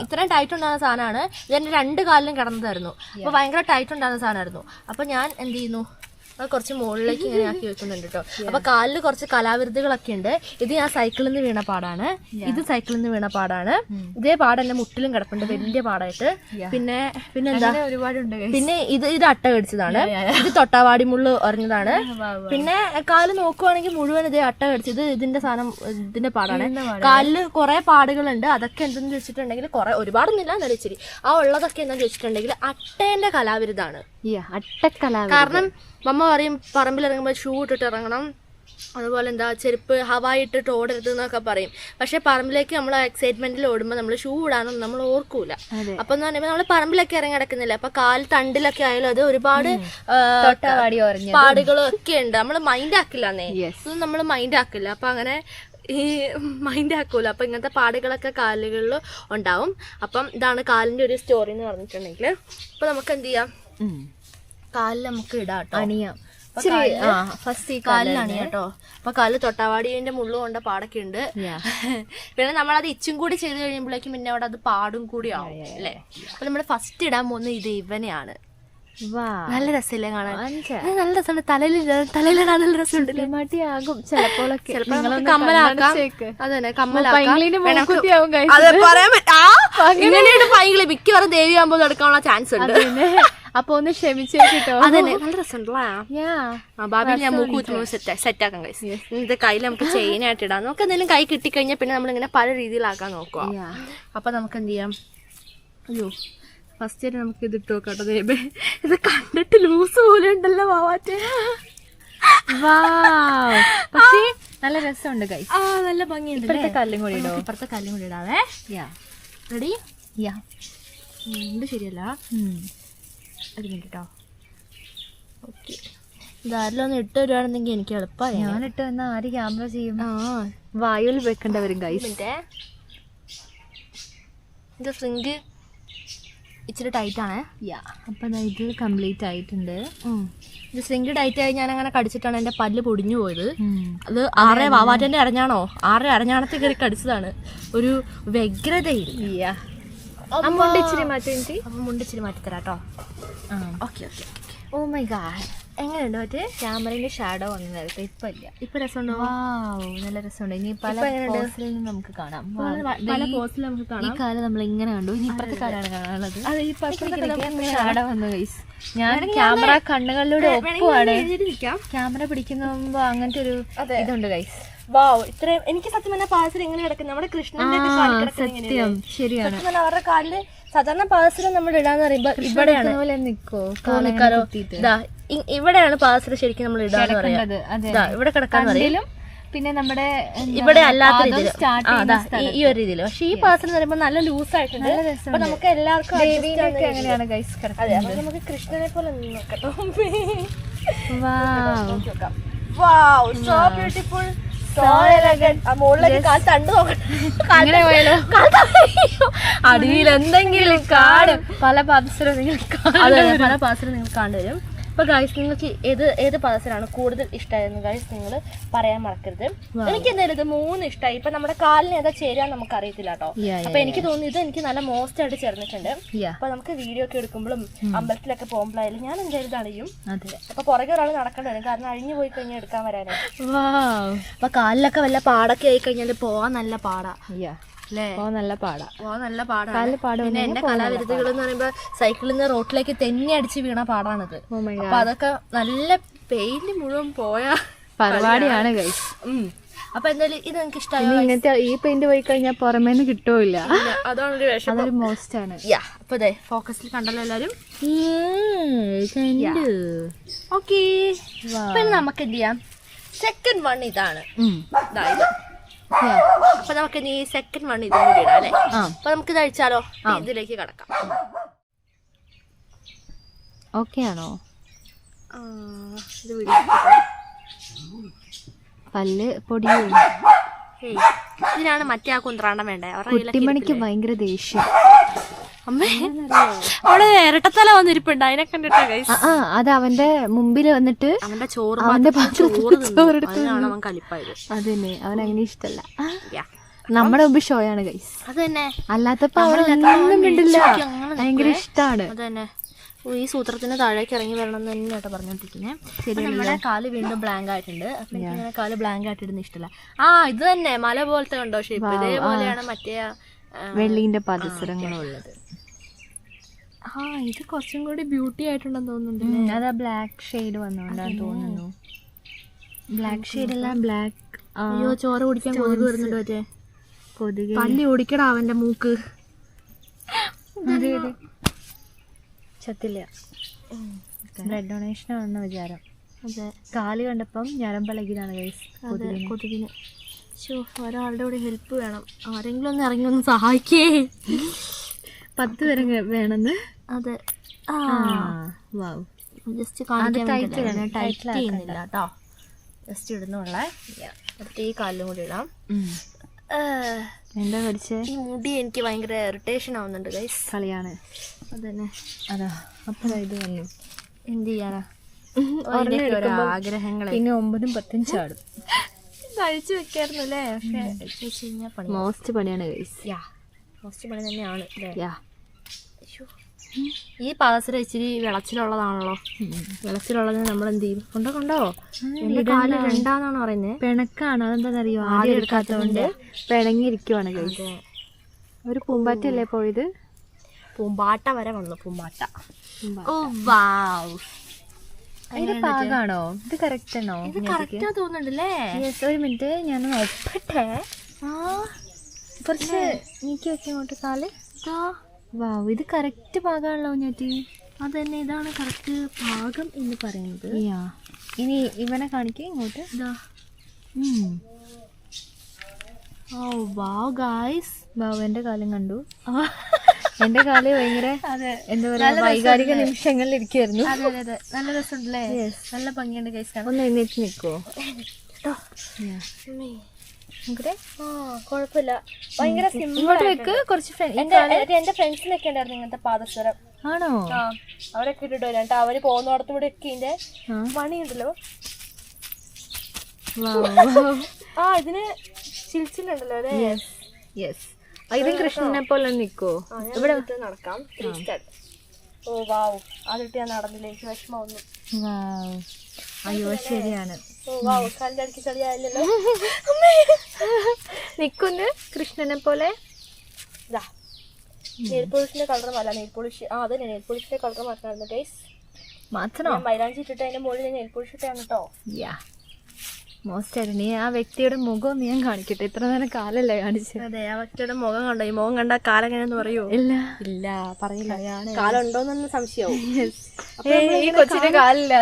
A: ഇത്രയും ടൈറ്റ് ഉണ്ടാകുന്ന സാധനമാണ്. ഇതെന്റെ 2 കാലിലും കിടന്നതായിരുന്നു. അപ്പൊ ഭയങ്കര ടൈറ്റ് ഉണ്ടാകുന്ന സാധനമായിരുന്നു. അപ്പൊ ഞാൻ എന്ത് ചെയ്യുന്നു, അത് കുറച്ച് മുകളിലേക്ക് ഇങ്ങനെ ആക്കി വെക്കുന്നുണ്ട് കേട്ടോ. അപ്പൊ കാലില് കുറച്ച് കലാവിരുദ്ധകളൊക്കെ ഉണ്ട്. ഇത് ഞാൻ സൈക്കിളിൽ നിന്ന് വീണ പാടാണ്, ഇത് സൈക്കിളിൽ നിന്ന് വീണ പാടാണ്. ഇതേ പാട് എന്റെ മുട്ടിലും കിടപ്പുണ്ട്, വലിയ പാടായിട്ട്. പിന്നെന്താ ഒരുപാടുണ്ട്. പിന്നെ ഇത് അട്ട കടിച്ചതാണ്, ഇത് തൊട്ടാവാടി മുള്ളു ഒറിഞ്ഞതാണ്. പിന്നെ കാല് നോക്കുവാണെങ്കിൽ മുഴുവൻ ഇതേ അട്ട കടിച്ചത് ഇതിന്റെ സാധനം, ഇതിന്റെ പാടാണ്. കാലില് കുറെ പാടുകളുണ്ട്. അതൊക്കെ എന്തെന്ന് ചോദിച്ചിട്ടുണ്ടെങ്കിൽ കുറെ ഒരുപാടൊന്നുമില്ല, എന്നാലും ഇച്ചിരി ആ ഉള്ളതൊക്കെ എന്താന്ന് ചോദിച്ചിട്ടുണ്ടെങ്കിൽ അട്ടേന്റെ കലാവിരുദ്ധാണ്. കാരണം മമ്മ പറയും പറമ്പിലിറങ്ങുമ്പോൾ ഷൂ ഇട്ടിട്ട് ഇറങ്ങണം, അതുപോലെ എന്താ ചെരുപ്പ് ഹവായി ഇട്ടിട്ട് ഓടരുത് എന്നൊക്കെ പറയും. പക്ഷെ പറമ്പിലേക്ക് നമ്മൾ എക്സൈറ്റ്മെന്റിൽ ഓടുമ്പോൾ നമ്മൾ ഷൂ ഇടാനൊന്നും നമ്മൾ ഓർക്കൂല. അപ്പൊ എന്ന് പറയുമ്പോൾ നമ്മൾ പറമ്പിലൊക്കെ ഇറങ്ങി കിടക്കുന്നില്ല. അപ്പൊ കാൽ തണ്ടിലൊക്കെ ആയാലും അത് ഒരുപാട് പാടുകളൊക്കെ ഉണ്ട്. നമ്മൾ മൈൻഡ് ആക്കില്ലെന്നേ, ഇതൊന്നും നമ്മൾ മൈൻഡ് ആക്കില്ല. അപ്പൊ അങ്ങനെ ഈ മൈൻഡ് ആക്കൂല. അപ്പൊ ഇങ്ങനത്തെ പാടുകളൊക്കെ കാലുകളിൽ ഉണ്ടാവും. അപ്പം ഇതാണ് കാലിന്റെ ഒരു സ്റ്റോറി എന്ന് പറഞ്ഞിട്ടുണ്ടെങ്കിൽ. അപ്പൊ നമുക്ക് എന്ത് ചെയ്യാം, കാലിൽ നമുക്ക് ഇടാം കേട്ടോ, അണിയാം. ഫസ്റ്റ് ഈ കാലിലാണ് കേട്ടോ. അപ്പൊ കാലിൽ തൊട്ടാവാടിന്റെ മുള്ളു കൊണ്ട പാടൊക്കെ ഉണ്ട്. പിന്നെ നമ്മളത് ഇച്ചും കൂടി ചെയ്ത് കഴിയുമ്പോഴേക്കും പിന്നെ അവിടെ അത് പാടും കൂടി ആവും അല്ലേ. അപ്പൊ നമ്മൾ ഫസ്റ്റ് ഇടാൻ പോകുന്ന ഇത് ഇവനെയാണ്. നല്ല രസമില്ലേ കാണാൻ? നല്ല രസമുണ്ട്. തലയിലിടാൻ നല്ല രസമുണ്ട്.
B: മടിയാകും ചിലപ്പോഴൊക്കെ.
A: കമ്മലാക്കാം. അതന്നെ കമ്മലാക്കാം. ഇങ്ങനെയാണ് പൈങ്കിളി മിക്കവാറും ദേവിയാകുമ്പോൾ നടക്കാനുള്ള ചാൻസ് ഉണ്ട്.
B: അപ്പൊ ഒന്ന് ക്ഷമിച്ചേക്കിട്ടോ.
A: അതന്നെ നല്ല രസമുണ്ടല്ലേ. ഭാവിയിൽ ഞാൻ മൂക്ക് സെറ്റ് ആക്കാം ഗൈസ്. ഇത് കയ്യിൽ നമുക്ക് ചെയിൻ ആയിട്ട് ഇടാം. നമുക്ക് എന്തെങ്കിലും കൈ കിട്ടിക്കഴിഞ്ഞാൽ പിന്നെ നമ്മളിങ്ങനെ പല രീതിയിലാക്കാൻ നോക്കുക. അപ്പൊ നമുക്ക് എന്ത് ചെയ്യാം? അയ്യോ ഫസ്റ്റ് ആയിട്ട് നമുക്ക് ഇത് ഇട്ട് നോക്കാട്ടോ. ദേബേ ഇത് കണ്ടിട്ട് ലൂസ് പോലെ ഉണ്ടല്ലോ വാവാറ്റെ.
B: പക്ഷേ നല്ല രസമുണ്ട് ഗൈസ്.
A: നല്ല ഭംഗിയുണ്ട്.
B: ഇപ്പഴത്തെ കല്ലും കൂടി ഇടോ.
A: ഇപ്പുറത്തെ കല്ലും കൂടി ഇടാവേ. റെഡി? ഇത് ശരിയല്ല. ഒരു മിനിറ്റ് കേട്ടോ. ഓക്കെ ഇതാരെല്ലാം ഒന്ന് ഇട്ട് വരുവാണെന്നെങ്കിൽ എനിക്ക് എളുപ്പമായി.
B: ഞാനിട്ട് വന്നാൽ ആര് ക്യാമറ ചെയ്യും? വായുവിൽ വെക്കേണ്ടവരും ഗൈസ്.
A: ഇത് ഫ്രിങ്ക് ഇച്ചിരി ടൈറ്റാണ്.
B: അപ്പം ഇത് കംപ്ലീറ്റ് ആയിട്ടുണ്ട്.
A: ഇത് സ്ട്രിങ് ടൈറ്റ് ആയി ഞാൻ അങ്ങനെ കടിച്ചിട്ടാണ് എൻ്റെ പല്ല് പൊടിഞ്ഞു പോയത്. അത് ആറേ വാവാറ്റൻ്റെ അരഞ്ഞാണോ 6 അരഞ്ഞാണത്തിൽ കയറി കടിച്ചതാണ്. ഒരു വ്യഗ്രതയിൽ.
B: മുണ്ടിച്ചിരി മാറ്റി.
A: അപ്പം മുണ്ടിച്ചിരി മാറ്റിത്തരാം കേട്ടോ. Okay okay.
B: Oh my God,
A: എങ്ങനെയുണ്ട്? മറ്റേ
B: ക്യാമറയുടെ ഷാഡോ വന്നു നേരത്തെ. ഇപ്പൊ ഇല്ല.
A: ഇപ്പൊ രസമുണ്ടോ?
B: നല്ല രസമുണ്ട്. ഇനി പല പോസിൽ നമുക്ക് കാണാം.
A: പല പോസിൽ നമുക്ക് കാണാം.
B: ഈ കാലം നമ്മൾ ഇങ്ങനെ കണ്ടു. ഇനി ഇപ്പഴത്തെ കാലാണ് കാണാനുള്ളത്. ഷാഡോ വന്നു ഗൈസ്. ഞാൻ ക്യാമറ കണ്ണുകളിലൂടെ ഒപ്പുവാണ്. ക്യാമറ പിടിക്കുമ്പോ അങ്ങനത്തെ ഒരു ഇതുണ്ട് ഗൈസ്.
A: ഇത്രയും എനിക്ക് സത്യം പറഞ്ഞാൽ പാദസരം എങ്ങനെ കിടക്കുന്നത്? നമ്മുടെ കൃഷ്ണന്റെ
B: സത്യം ശരിയാണ്.
A: അവരുടെ കാലില് സാധാരണ പാദസരം നമ്മൾ ഇടാന്ന് പറയുമ്പോ ഇവിടെയാണ് ഇവിടെയാണ് പാദസരം ശരിക്കും നമ്മൾ ഇടാന്ന് പറയുന്നത്. ഇവിടെ കിടക്കാന്ന് പറയും.
B: പിന്നെ നമ്മുടെ
A: ഇവിടെ അല്ലാത്ത രീതിയിൽ ഈ ഒരു രീതിയിൽ. പക്ഷെ ഈ പാദസരം എന്ന് പറയുമ്പോൾ നല്ല ലൂസ് ആയിട്ടുണ്ട്. അപ്പൊ നമുക്ക് എല്ലാവർക്കും
B: എങ്ങനെയാണ് ഗൈസ്
A: അതെ. അപ്പൊ നമുക്ക് കൃഷ്ണനെ പോലെ നോക്കട്ടോ. So beautiful, so elegant. ആ മുകളിലേക്ക് കാൽ തണ്ട് നോക്കട്ടെ. അടിയിൽ എന്തെങ്കിലും കാണും.
B: പല പാദസരം
A: പല പാദസരം നിങ്ങൾ കണ്ടുവരും. അപ്പൊ ഗൈസ് നിങ്ങൾക്ക് ഏത് പാദസരമാണ് കൂടുതൽ ഇഷ്ടമായിരുന്നു ഗൈസ് നിങ്ങൾ പറയാൻ മറക്കരുത്. എനിക്ക് എന്തായാലും ഇത് 3 ഇഷ്ടമായി. ഇപ്പൊ നമ്മുടെ കാലിന് ഏതാ ചേരാൻ നമുക്ക് അറിയത്തില്ല കേട്ടോ. അപ്പൊ എനിക്ക് തോന്നുന്നു ഇത് എനിക്ക് നല്ല മോസ്റ്റ് ആയിട്ട് ചേർന്നിട്ടുണ്ട്. അപ്പൊ നമുക്ക് വീഡിയോ ഒക്കെ എടുക്കുമ്പോഴും അമ്പലത്തിലൊക്കെ പോകുമ്പോഴായാലും ഞാൻ എന്തായാലും ഇത് അണിയും. അപ്പൊ പുറകെ ഒരാൾ നടക്കേണ്ടി വരും, കാരണം അഴിഞ്ഞു പോയി കഴിഞ്ഞാൽ എടുക്കാൻ വരാനായി. അപ്പൊ കാലിലൊക്കെ വല്ല പാടൊക്കെ ആയി കഴിഞ്ഞാൽ പോവാൻ നല്ല പാടാ.
B: നല്ല പാടാ.
A: പിന്നെ എന്റെ കലാവിരുദ്ധകൾ എന്ന് പറയുമ്പോ സൈക്കിളിൽ നിന്ന് റോട്ടിലേക്ക് തെന്നി അടിച്ച് വീണ പാടാണിത്. അപ്പൊ അതൊക്കെ നല്ല പെയിന്റ് മുഴുവൻ പോയ
B: പരിപാടിയാണ് ഗൈസ്.
A: അപ്പൊ എന്തായാലും ഇത് നിങ്ങൾക്ക് ഇഷ്ടമായി?
B: ഇങ്ങനത്തെ ഈ പെയിന്റ് പോയി കഴിഞ്ഞാൽ പുറമേന്ന് കിട്ടൂല.
A: അതാണൊരു വിഷയം.
B: അതൊരു മോസ്റ്റ് ആണ്.
A: അപ്പൊ ഇതേ ഫോക്കസിൽ കണ്ടല്ലോ എല്ലാരും. ഓക്കെ പിന്നെ നമുക്ക് എന്ത് ചെയ്യാം? സെക്കൻഡ് വൺ ഇതാണ്. അപ്പൊ നമുക്ക് ഇനി സെക്കൻഡ് വൺ ഇതും കൂടി ഇടാം അല്ലേ? അപ്പൊ നമുക്ക് ഇത് അഴിച്ചാലോ? ഇതിലേക്ക് കടക്കാം.
B: ഓക്കെ ആണോ?
A: ഇത്
B: പല്ല് പൊടിയോ?
A: ഇതിനാണ് മറ്റേ ആ കുന്ത്രാണ്ടം വേണ്ടേ?
B: കുട്ടിമണിക്ക് ഭയങ്കര ദേഷ്യം.
A: അമ്മേ അവിടെ ഇരട്ടത്തല വന്നിരിപ്പുണ്ട്, അതിനെ കണ്ടിട്ടാ ഗൈസ്.
B: അത് അവന്റെ മുമ്പിൽ വന്നിട്ട്
A: അവന്റെ ചോറ് അവൻ കലിപ്പായത്.
B: അതന്നെ, അവൻ അങ്ങനെ ഇഷ്ടല്ല. നമ്മുടെ മുമ്പ് ഷോയാണ് ഗൈസ്.
A: അത് തന്നെ.
B: അല്ലാത്തപ്പോ അവനൊന്നും മിണ്ടില്ല, ഭയങ്കര ഇഷ്ടാണ്.
A: അത് തന്നെ. ഈ സൂത്രത്തിന് താഴേക്ക് ഇറങ്ങി വരണം എന്ന് തന്നെയാട്ടോ പറഞ്ഞോണ്ടിരിക്കുന്നത്. നമ്മുടെ കാല് വീണ്ടും ബ്ലാങ്ക് ആയിട്ടുണ്ട്. അപ്പൊ എനിക്കിങ്ങനെ കാല് ബ്ലാങ്ക് ആയിട്ട് ഇടുന്ന ഇഷ്ടമല്ല. ഇത് തന്നെ മല പോലത്തെ കണ്ടോ ഷേപ്പ്? ഇതേപോലെയാണ് മറ്റേ
B: വെള്ളിന്റെ പാദസരങ്ങളുള്ളത്.
A: ഇത് കുറച്ചും കൂടി ബ്യൂട്ടി ആയിട്ടുണ്ടെന്ന് തോന്നുന്നുണ്ട്.
B: അതാ ബ്ലാക്ക് ഷെയ്ഡ് വന്നോണ്ടാന്ന് തോന്നുന്നു. ബ്ലാക്ക് ഷെയ്ഡ് അല്ല, ബ്ലാക്ക്.
A: അയ്യോ ചോര കുടിക്കാൻ കൊതുക് വരുന്നുണ്ട്. മറ്റേ
B: കൊതുക്
A: പല്ലി ഓടിക്കടാ അവന്റെ മൂക്ക്.
B: ചത്തില്ല. ബ്ലഡ് ഡൊണേഷൻ ആണെന്ന വിചാരം. അതെ, കാല് കണ്ടപ്പം ഞരമ്പളകിയതാണ് ഗൈസ് കൊതുകിന്.
A: ഒരാളുടെ കൂടെ ഹെൽപ്പ് വേണം, ആരെങ്കിലും ഒന്ന് ഇറങ്ങി ഒന്ന് സഹായിക്കേ.
B: 10 വരെ വേണമെന്ന്.
A: അതെ. ജസ്റ്റ്
B: ടൈറ്റ്
A: ചെയ്യുന്നില്ല കേട്ടോ, ജസ്റ്റ് ഇടുന്നുള്ള. അടുത്ത് ഈ കാലിലും കൂടി ഇടാം.
B: എന്താ പഠിച്ചേ?
A: ഈ മുടി എനിക്ക് ഭയങ്കര ഇറിറ്റേഷൻ ആവുന്നുണ്ട് ഗൈസ്.
B: കളിയാണ്.
A: അതന്നെ.
B: അതാ അപ്പൊ ഇത് വന്നു.
A: എന്ത് ചെയ്യാനാ? ആഗ്രഹങ്ങളെ
B: പിന്നെ 9ഉം 10ഉം ചാടും.
A: കഴിച്ചു വെക്കായിരുന്നു അല്ലേ? പക്ഷെ
B: മോസ്റ്റ് പണിയാണ് ഗൈസ്.
A: മോസ്റ്റ് പണി തന്നെയാണ്. ഈ പാദസരം ഇച്ചിരി വിളച്ചിലുള്ളതാണല്ലോ. വിളച്ചിലുള്ളതിന് നമ്മൾ എന്ത് ചെയ്യും? കൊണ്ടോ എന്റെ കാല് രണ്ടാന്നാണ് പറയുന്നത്.
B: പിണക്കാണ്. അതെന്താണെന്നറിയോ? ആദ്യം എടുക്കാത്തതുകൊണ്ട് പിണങ്ങിയിരിക്കുവാണ്. ഒരു പൂമ്പാറ്റല്ലേ പോയത്?
A: പൂമ്പാട്ട വരെ വന്നു. പൂമ്പാട്ട. ഓ വാവ്,
B: അതിന്റെ പാകാണോ? ഇത് കറക്റ്റ് ആണോ?
A: ഇത് കറക്റ്റാ തോന്നുന്നുണ്ടല്ലേ?
B: ഒരു മിനിറ്റ് ഞാൻ നോക്കട്ടെ. കുറച്ച് നീക്കി വെക്കാം അങ്ങോട്ട് കാല്. വാവ്, ഇത് കറക്റ്റ് പാകാണല്ലോ കുഞ്ഞാറ്റി.
A: അത് തന്നെ, ഇതാണ് കറക്റ്റ് പാകം എന്ന് പറയുന്നത്.
B: ഇനി ഇവനെ കാണിക്കേ ഇങ്ങോട്ട്.
A: ഓ വാവ് ഗായ്സ്,
B: വാവ്, എന്റെ കാലം കണ്ടു. എന്റെ കാല് ഭയങ്കര എന്താ പറയാ വൈകാരിക നിമിഷങ്ങളിൽ ഇരിക്കുവായിരുന്നു.
A: അതെ, നല്ല രസമുണ്ടല്ലേ? നല്ല ഭംഗിയുണ്ട് ഗൈസ്.
B: ഒന്ന് എഴുന്നേറ്റ് നിൽക്കുവോ?
A: കുഴപ്പമില്ല, ഭയങ്കര
B: ഇങ്ങോട്ട് വെക്ക്. കുറച്ച്
A: എന്റെ ഫ്രണ്ട്സിനൊക്കെ ഉണ്ടായിരുന്നു ഇങ്ങനത്തെ പാദസരം.
B: ആണോ?
A: അവരൊക്കെ ഇട്ടിട്ട് വരാം കേട്ടോ. അവര് പോകുന്നിടത്തൂടെ ഒക്കെ ഇതിന്റെ മണിയുണ്ടല്ലോ. ഇതിന് ചിൽച്ചിലുണ്ടല്ലോ അല്ലേ?
B: ഇതും കൃഷ്ണനെ പോലെ നിക്കോ?
A: ഇവിടെ നടക്കാം. ഓ വാവ്, അതിട്ട് ഞാൻ നടന്നില്ല, എനിക്ക് വിഷമം ഒന്നും.
B: അയ്യോ ശരിയാണ്.
A: ഓ വാവ്, കാലിന്റെ അടുക്കി ചളിയായില്ലല്ലോ.
B: നിക്കുന്നു കൃഷ്ണനെ പോലെ.
A: നെയിൽ പോളിഷിന്റെ കളർ അല്ല, നെയിൽ പോളിഷ് അതെ നെയിൽ പോളിഷിന്റെ കളർ മാറ്റണമായിരുന്നു ഗൈസ്.
B: മാറ്റണോ?
A: മൈലാഞ്ചി ഇട്ടിട്ട് അതിന്റെ മുകളിൽ നെയിൽ പോളിഷ് ഇട്ടാണ് കേട്ടോ.
B: മോസ്റ്റ് ആയിട്ട് നീ ആ വ്യക്തിയുടെ മുഖം ഞാൻ കാണിക്കട്ടെ. ഇത്ര നേരം കാലല്ലേ കാണിച്ചത്?
A: അതെ, ആ വ്യക്തിയുടെ മുഖം കണ്ടോ? ഈ മുഖം കണ്ടാ കാലെങ്ങനെയെന്ന് പറയോ?
B: ഇല്ല പറയില്ല.
A: കാലുണ്ടോന്നൊന്ന് സംശയവും.
B: ഈ കൊച്ചിന്റെ കാലില്ല.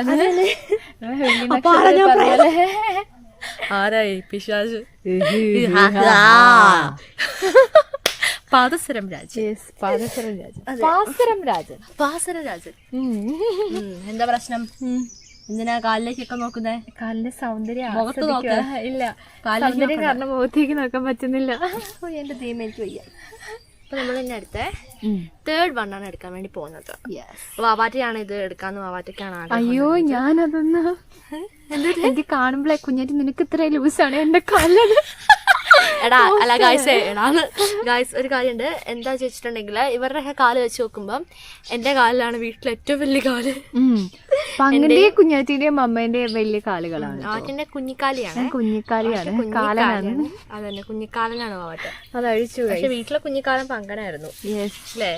A: ആരായി പിശാച്? പാദസരം രാജൻ. എന്താ പ്രശ്നം? എന്തിനാ കാലിലേക്കൊക്കെ നോക്കുന്നേ?
B: കാലിന്റെ സൗന്ദര്യം
A: മുഖത്ത് നോക്ക.
B: ഇല്ല, സൗന്ദര്യം കാരണം മുഖത്തേക്ക് നോക്കാൻ പറ്റുന്നില്ല.
A: എന്റെ ദൈവം, എനിക്ക് വയ്യ. അപ്പൊ നമ്മൾ ഇനി അടുത്ത തേർഡ് വണ്ണാണ് എടുക്കാൻ വേണ്ടി പോകുന്നത്. വാവാറ്റയാണ് ഇത് എടുക്കാന്ന്. വാവാറ്റക്കാണ്.
B: അയ്യോ, ഞാനതൊന്ന് എനിക്ക് കാണുമ്പോഴേ കുഞ്ഞാറ്റി നിനക്ക് ഇത്ര ലൂസാണ് എന്റെ കാലാണ്.
A: എടാ അല്ല ഗായ്സ്, ഗായ്സ് ഒരു കാര്യമുണ്ട്. എന്താ ചോദിച്ചിട്ടുണ്ടെങ്കിൽ ഇവരുടെ കാല് വെച്ച് നോക്കുമ്പം എന്റെ കാലിലാണ് വീട്ടിലെ ഏറ്റവും വലിയ കാല്.
B: പങ്കിന്റെയും കുഞ്ഞാറ്റിന്റെയും അമ്മേന്റെയും വലിയ കാലുകളാണ്.
A: ആറ്റിന്റെ കുഞ്ഞിക്കാലിയാണ്.
B: കുഞ്ഞിക്കാലിയാണ്.
A: അതന്നെ, കുഞ്ഞിക്കാലനാണ് വാവാറ്റ.
B: അത് അഴിച്ചു.
A: പക്ഷെ വീട്ടിലെ കുഞ്ഞിക്കാലം പങ്കനായിരുന്നു അല്ലേ?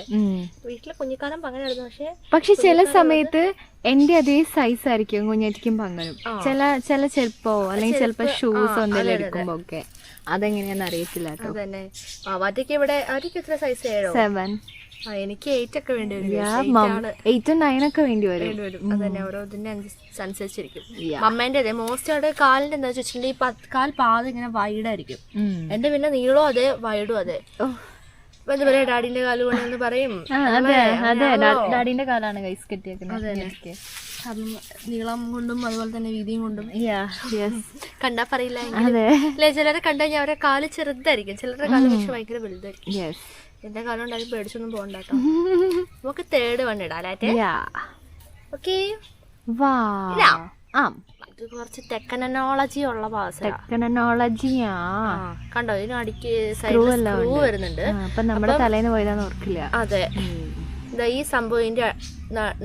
A: വീട്ടിലെ കുഞ്ഞിക്കാലം പങ്കനായിരുന്നു.
B: പക്ഷെ ചില സമയത്ത് എന്റെ അതേ സൈസ് ആയിരിക്കും കുഞ്ഞാറ്റിക്കും പങ്കനും. ചില ചെരുപ്പോ അല്ലെങ്കിൽ ചിലപ്പോ ഷൂസ് എന്തെങ്കിലും എടുക്കുമ്പോ ഒക്കെ അതെങ്ങനെയാന്ന് അറിയത്തില്ല കേട്ടോ.
A: അതന്നെ, വാവാറ്റയ്ക്ക് ഇവിടെ ആദ്യം എത്ര സൈസ്? 7. എനിക്ക് 8 ഒക്കെ വേണ്ടി വരും.
B: 8 9 ഒക്കെ വേണ്ടി വരും.
A: അതന്നെ, ഓരോ ഇതിന്റെ അനുസരിച്ചിരിക്കും. അമ്മേന്റെ അതെ മോസ്റ്റ് ആയിട്ട് കാലിന്റെ എന്താ വെച്ചിട്ടുണ്ടെങ്കിൽ ഈ കാൽ പാദം ഇങ്ങനെ വൈഡായിരിക്കും. എന്റെ പിന്നെ നീളവും അതെ വൈഡും അതെ. എന്താ പറയാ, ഡാഡിന്റെ കാല് കൊണ്ടെന്ന് പറയും.
B: ഡാഡിന്റെ കാലാണ് കൈസ് കെട്ടിയേക്കുന്നത്.
A: നീളം കൊണ്ടും അതുപോലെ തന്നെ വീതിയും കൊണ്ടും കണ്ടാ പറയില്ല. ചിലരെ കണ്ടു കഴിഞ്ഞാൽ അവരുടെ കാല് ചെറുതായിരിക്കും, ചിലരുടെ കാല് പക്ഷെ ഭയങ്കര വലുതായിരിക്കും. എന്റെ കാലം ഉണ്ടായാലും പേടിച്ചൊന്നും പോകണ്ട കേട്ടോ. നമുക്ക് തേർഡ് വൺ ഇടാലായിട്ട്. ഓക്കെ, ഇത് കുറച്ച് ടെക്നോളജി ഉള്ള
B: ടെക്നോളജിയാ.
A: കണ്ടോ, ഇതിന് അടിക്ക് സ്ക്രൂ വരുന്നുണ്ട്.
B: നമ്മുടെ തലേന്ന് പോയതാന്ന് ഓർക്കില്ല.
A: അതെ, ഈ സംഭവം ഇതിന്റെ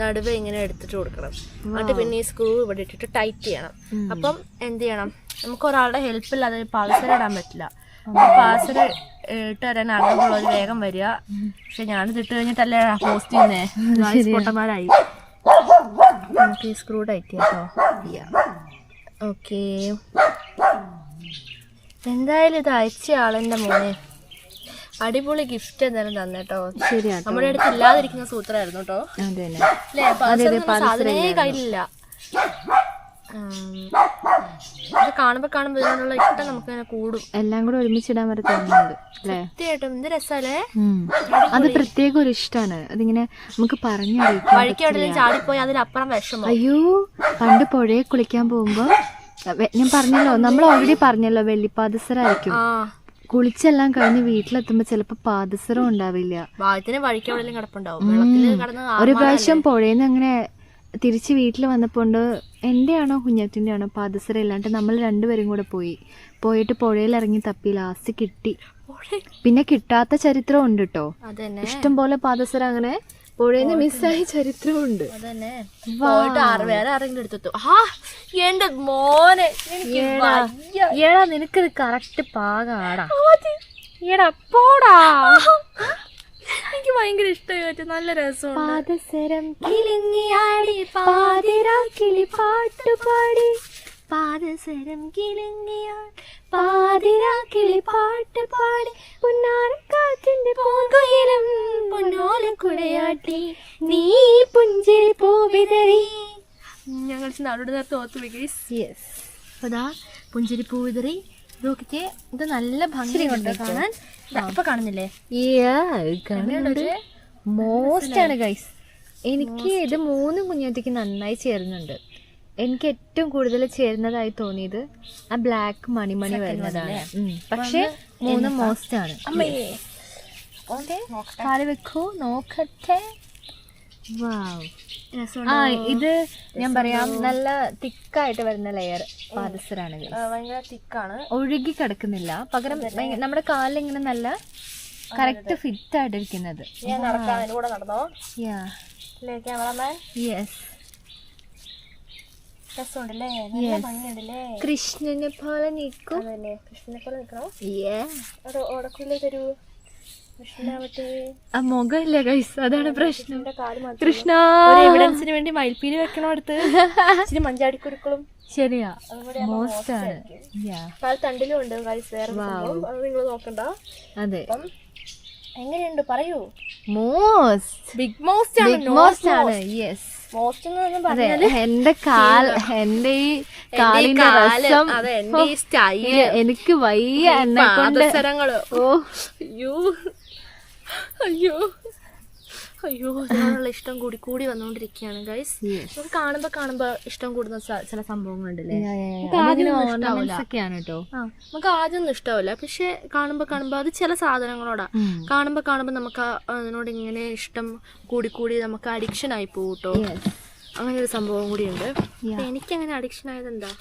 A: നടുവ് ഇങ്ങനെ എടുത്തിട്ട് കൊടുക്കണം. എന്നിട്ട് പിന്നെ ഈ സ്ക്രൂ ഇവിടെ ഇട്ടിട്ട് ടൈറ്റ് ചെയ്യണം. അപ്പം എന്ത് ചെയ്യണം, നമുക്ക് ഒരാളുടെ ഹെൽപ്പ് ഇല്ലാതെ പാൾസർ ഇടാൻ പറ്റില്ല. പാൾസർ ഇട്ട് തരാൻ ആഗ്രഹമുള്ളവർ വേഗം വരിക. പക്ഷെ ഞാനിത് ഇട്ട് കഴിഞ്ഞിട്ടല്ലേ പോസ്റ്റ് ചെയ്യുന്നേ. പൊട്ടന്മാരായി. നമുക്ക് ഈ സ്ക്രൂ ടൈറ്റ് ചെയ്യാം കേട്ടോ. ഓക്കെ, എന്തായാലും ഇത് അയച്ച ആളെന്റെ മോനെ അടിപൊളി ഗിഫ്റ്റ് എന്തായാലും തന്നേട്ടോ.
B: ശരിയാ,
A: നമ്മുടെ അടുത്ത് ഇല്ലാതിരിക്കുന്ന സൂത്രമായിരുന്നു കേട്ടോ. സാധനേ കയ്യിലില്ല. ഇത് കാണുമ്പോ ഇതിനുള്ള ഇഷ്ടം നമുക്ക് ഇങ്ങനെ കൂടും.
B: എല്ലാം കൂടെ ഒരുമിച്ചിടാൻ വരെ തോന്നുന്നുണ്ട്.
A: സത്യമായിട്ടും എന്ത് രസല്ലേ.
B: അത് പ്രത്യേക ഒരു ഇഷ്ടമാണ്. അതിങ്ങനെ നമുക്ക് പറഞ്ഞറിയിക്കാം.
A: വഴിക്ക് എവിടെയും ചാടിപ്പോയി അതിലപ്പുറം വിഷമം.
B: അയ്യോ, പണ്ട് പുഴയെ കുളിക്കാൻ പോകുമ്പോ ഞാൻ പറഞ്ഞല്ലോ, നമ്മൾ ഓൾറെഡി പറഞ്ഞല്ലോ വെള്ളിപ്പാദസരായിരിക്കും. കുളിച്ചെല്ലാം കഴിഞ്ഞ് വീട്ടിലെത്തുമ്പോ ചിലപ്പോ പാദസരം ഉണ്ടാവില്ല.
A: വഴിക്ക് കിടപ്പുണ്ടാവും.
B: ഒരു പ്രാവശ്യം പുഴയിൽ നിന്ന് അങ്ങനെ തിരിച്ച് വീട്ടിൽ വന്നപ്പോണ്ട് എൻ്റെ ആണോ കുഞ്ഞാറ്റിൻ്റെ ആണോ പാദസരം ഇല്ലാണ്ട് നമ്മൾ രണ്ടുപേരും കൂടെ പോയിട്ട് പുഴയിൽ ഇറങ്ങി തപ്പി ലാസ്റ്റ് കിട്ടി. പിന്നെ കിട്ടാത്ത ചരിത്രം ഉണ്ട് കേട്ടോ. ഇഷ്ടം പോലെ പാദസരം അങ്ങനെ പുഴയിൽ മിസ്സായ ചരിത്രമുണ്ട്.
A: അതന്നെ പോയിട്ട് വേറെ ആരെങ്കിലും എടുത്തു. എന്റെ മോനെ
B: ഏടാ നിനക്കത് കറക്റ്റ് പാകാടാ. ഏടാ പോടാ.
A: എനിക്ക് ഭയങ്കര ഇഷ്ടമായി, നല്ല രസമുണ്ട്.
B: പാദസരം കിളിങ്ങിയാടി പാതിരാ കിളി പാട്ടുപാടി, പാദസരം കിളിങ്ങിയാൽ പാതിരാ കിളി പാട്ടുപാടി, പുന്നാരക്കാറ്റിന്റെ പൂങ്കുയിലും പൊന്നോലെ കുടയാട്ടി, നീ പുഞ്ചിരി പൂവിതറി. ഞങ്ങൾ നാടോട് നേരത്തെ ഓർത്തു വെക്കും. അതാ പുഞ്ചിരി പൂവിതറി. നോക്കിക്കേ, ഇത് നല്ല ഭംഗിയുണ്ട് കാണാൻ. ഇപ്പൊ കാണുന്നില്ലേ? മോസ്റ്റ് ആണ് ഗൈസ്. എനിക്ക് ഇത് 3 കുഞ്ഞാറ്റയ്ക്ക് നന്നായി ചേരുന്നുണ്ട്. എനിക്ക് ഏറ്റവും കൂടുതൽ ചേരുന്നതായി തോന്നിയത് ആ ബ്ലാക്ക് മണിമണി വരുന്നതാണ്. പക്ഷെ 3 മോസ്റ്റ് ആണ്. കാല് വെക്കൂ നോക്കട്ടെ. ഇത് ഞാൻ പറയാം, നല്ല തിക്കായിട്ട് വരുന്ന ലെയർ പാദസരാണ്.
A: ഭയങ്കര തിക്കാണ്,
B: ഒഴുകി കിടക്കുന്നില്ല. പകരം നമ്മുടെ കാലിൽ ഇങ്ങനെ നല്ല കറക്റ്റ് ഫിറ്റ് ആയിട്ടിരിക്കുന്നത്. കൃഷ്ണനെ പോലെ നിൽക്കും.
A: കൃഷ്ണനെ പോലെ നിൽക്കണോ? തരൂ.
B: ആ മുഖമില്ല ഗൈസ്, അതാണ് പ്രശ്നം. കൃഷ്ണ
A: എവിഡൻസിന് വേണ്ടി മയിൽപ്പീലി വെക്കണം അടുത്ത്. ഇച്ചിരി മഞ്ചാടിക്കുരുക്കളും.
B: ശരിയാ, മോസ്റ്റ് ആണ്.
A: തണ്ടിലും ഉണ്ട് ഗൈസ്, വേറെ നിങ്ങൾ നോക്കണ്ട.
B: അതെ,
A: എങ്ങനെയുണ്ട് പറയൂ.
B: മോസ്റ്റ്
A: ബിഗ് മോസ്റ്റ് ആണ്.
B: മോസ്റ്റ് ആണ്. യെസ്,
A: മോസ്റ്റ്
B: എന്റെ എന്റെ ഈ കാലിന്റെ രസം,
A: എന്റെ ഈ സ്റ്റൈല്
B: എനിക്ക് വയ്യ. എന്നെ കൊണ്ട്
A: അയ്യോ ഇതിനുള്ള ഇഷ്ടം കൂടി വന്നോണ്ടിരിക്കുകയാണ് ഗൈസ്. നമുക്ക് കാണുമ്പോ ഇഷ്ടം കൂടുന്ന ചില സംഭവങ്ങളുണ്ടല്ലേ.
B: ഒക്കെ ആണ് കേട്ടോ.
A: നമുക്ക് ആദ്യമൊന്നും ഇഷ്ടമല്ല, പക്ഷെ കാണുമ്പോ അത് ചില സാധനങ്ങളോടാ. കാണുമ്പോ നമുക്ക് അതിനോട് ഇങ്ങനെ ഇഷ്ടം കൂടി നമുക്ക് അഡിക്ഷൻ ആയി പോകും കേട്ടോ. അങ്ങനെ ഒരു സംഭവം കൂടിയുണ്ട്. എനിക്കങ്ങനെ അഡിക്ഷൻ ആയത് എന്താ?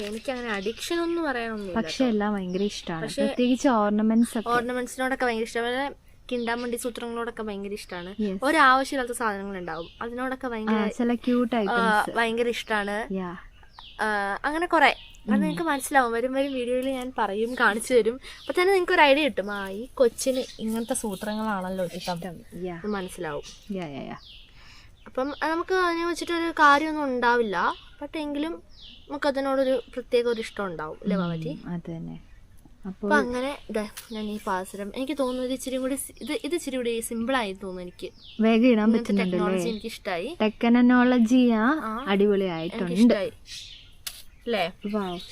A: എനിക്കങ്ങനെ അഡിക്ഷൻ ഒന്നും പറയാനൊന്നും.
B: പക്ഷെ എല്ലാം ഭയങ്കര ഇഷ്ടമാണ്, പ്രത്യേകിച്ച്
A: ഓർണമെന്റ്സിനോടൊക്കെ ഭയങ്കര ഇഷ്ടമാണ്. കിണ്ടാമണ്ടി സൂത്രങ്ങളോടൊക്കെ ഭയങ്കര ഇഷ്ടമാണ്. ഒരാവശ്യമില്ലാത്ത സാധനങ്ങൾ ഉണ്ടാവും, അതിനോടൊക്കെ ഭയങ്കര ഇഷ്ടമാണ്. അങ്ങനെ കുറെ അത് നിങ്ങൾക്ക് മനസ്സിലാവും. വരും വീഡിയോയിൽ ഞാൻ പറയും, കാണിച്ചു തരും. അപ്പൊ തന്നെ നിങ്ങൾക്ക് ഒരു ഐഡിയ കിട്ടും. ഈ കൊച്ചിന് ഇങ്ങനത്തെ സൂത്രങ്ങളാണല്ലോ ഇഷ്ടം, മനസ്സിലാവും. അപ്പം നമുക്ക് അതിനെ വെച്ചിട്ടൊരു കാര്യമൊന്നും ഉണ്ടാവില്ല, പക്ഷെ എങ്കിലും നമുക്ക് അതിനോടൊരു പ്രത്യേക ഒരു ഇഷ്ടം ഉണ്ടാവും അല്ലേ മാമറ്റി? അപ്പൊ അങ്ങനെ ഞാൻ ഈ പാദസരം എനിക്ക് തോന്നുന്നത് ഇച്ചിരി കൂടി സിമ്പിൾ ആയി തോന്നുന്നു. എനിക്ക്
B: വേഗം ഇടാൻ പറ്റുന്നുണ്ട്.
A: ടെക്നോളജി എനിക്ക് ഇഷ്ടമായി.
B: ടെക്നോളജി അടിപൊളിയായിട്ടുണ്ട്
A: അല്ലേ?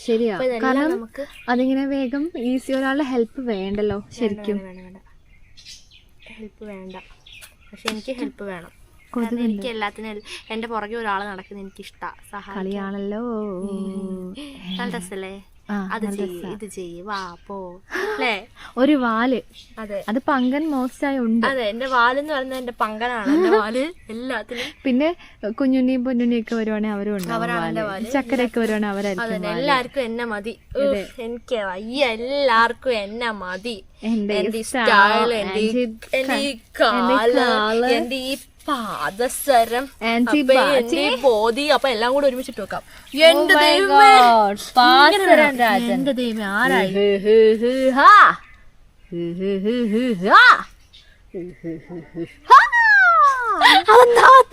B: ശരിയാ, കാരണം അതിങ്ങനെ വേഗം ഈസി. ഒരാളുടെ ഹെൽപ്പ് വേണ്ടല്ലോ ശരിക്കും.
A: ഹെൽപ്പ് വേണ്ട, പക്ഷെ എനിക്ക് ഹെൽപ്പ് വേണം. എനിക്ക് എല്ലാത്തിനും എന്റെ പുറകെ ഒരാൾ നടക്കുന്ന എനിക്ക് ഇഷ്ടം.
B: കളിയാണല്ലോ,
A: നല്ല രസല്ലേ? അത് ഇത് ചെയ്യ് വാ പോ അല്ലേ?
B: ഒരു വാല്.
A: അതെ,
B: അത് പങ്കൻ മോസ്റ്റായി ഉണ്ട്.
A: അതെ, എന്റെ വാലെന്ന് പറയുന്നത് എന്റെ പങ്കനാണ്. എന്റെ വാല് എല്ലാത്തിനും.
B: പിന്നെ കുഞ്ഞുണ്ണിയും പൊന്നുണ്ണിയൊക്കെ വരുവാണെങ്കിൽ അവരും ഉണ്ടാവും. ചക്കരയൊക്കെ വരുവാണെങ്കിൽ അവരായിരിക്കും.
A: എല്ലാവർക്കും എന്നെ മതി. എനിക്ക് വയ്യ, എല്ലാവർക്കും എന്നെ മതി. എന്റെ സ്റ്റൈൽ, എന്റെ ഈ കാല്, എന്റെ ഈ പാദസരം, ബോധി, അപ്പൊ എല്ലാം കൂടെ ഒരുമിച്ചിട്ട് വെക്കാം. എന്റെ ദൈവമേ, ആരായി?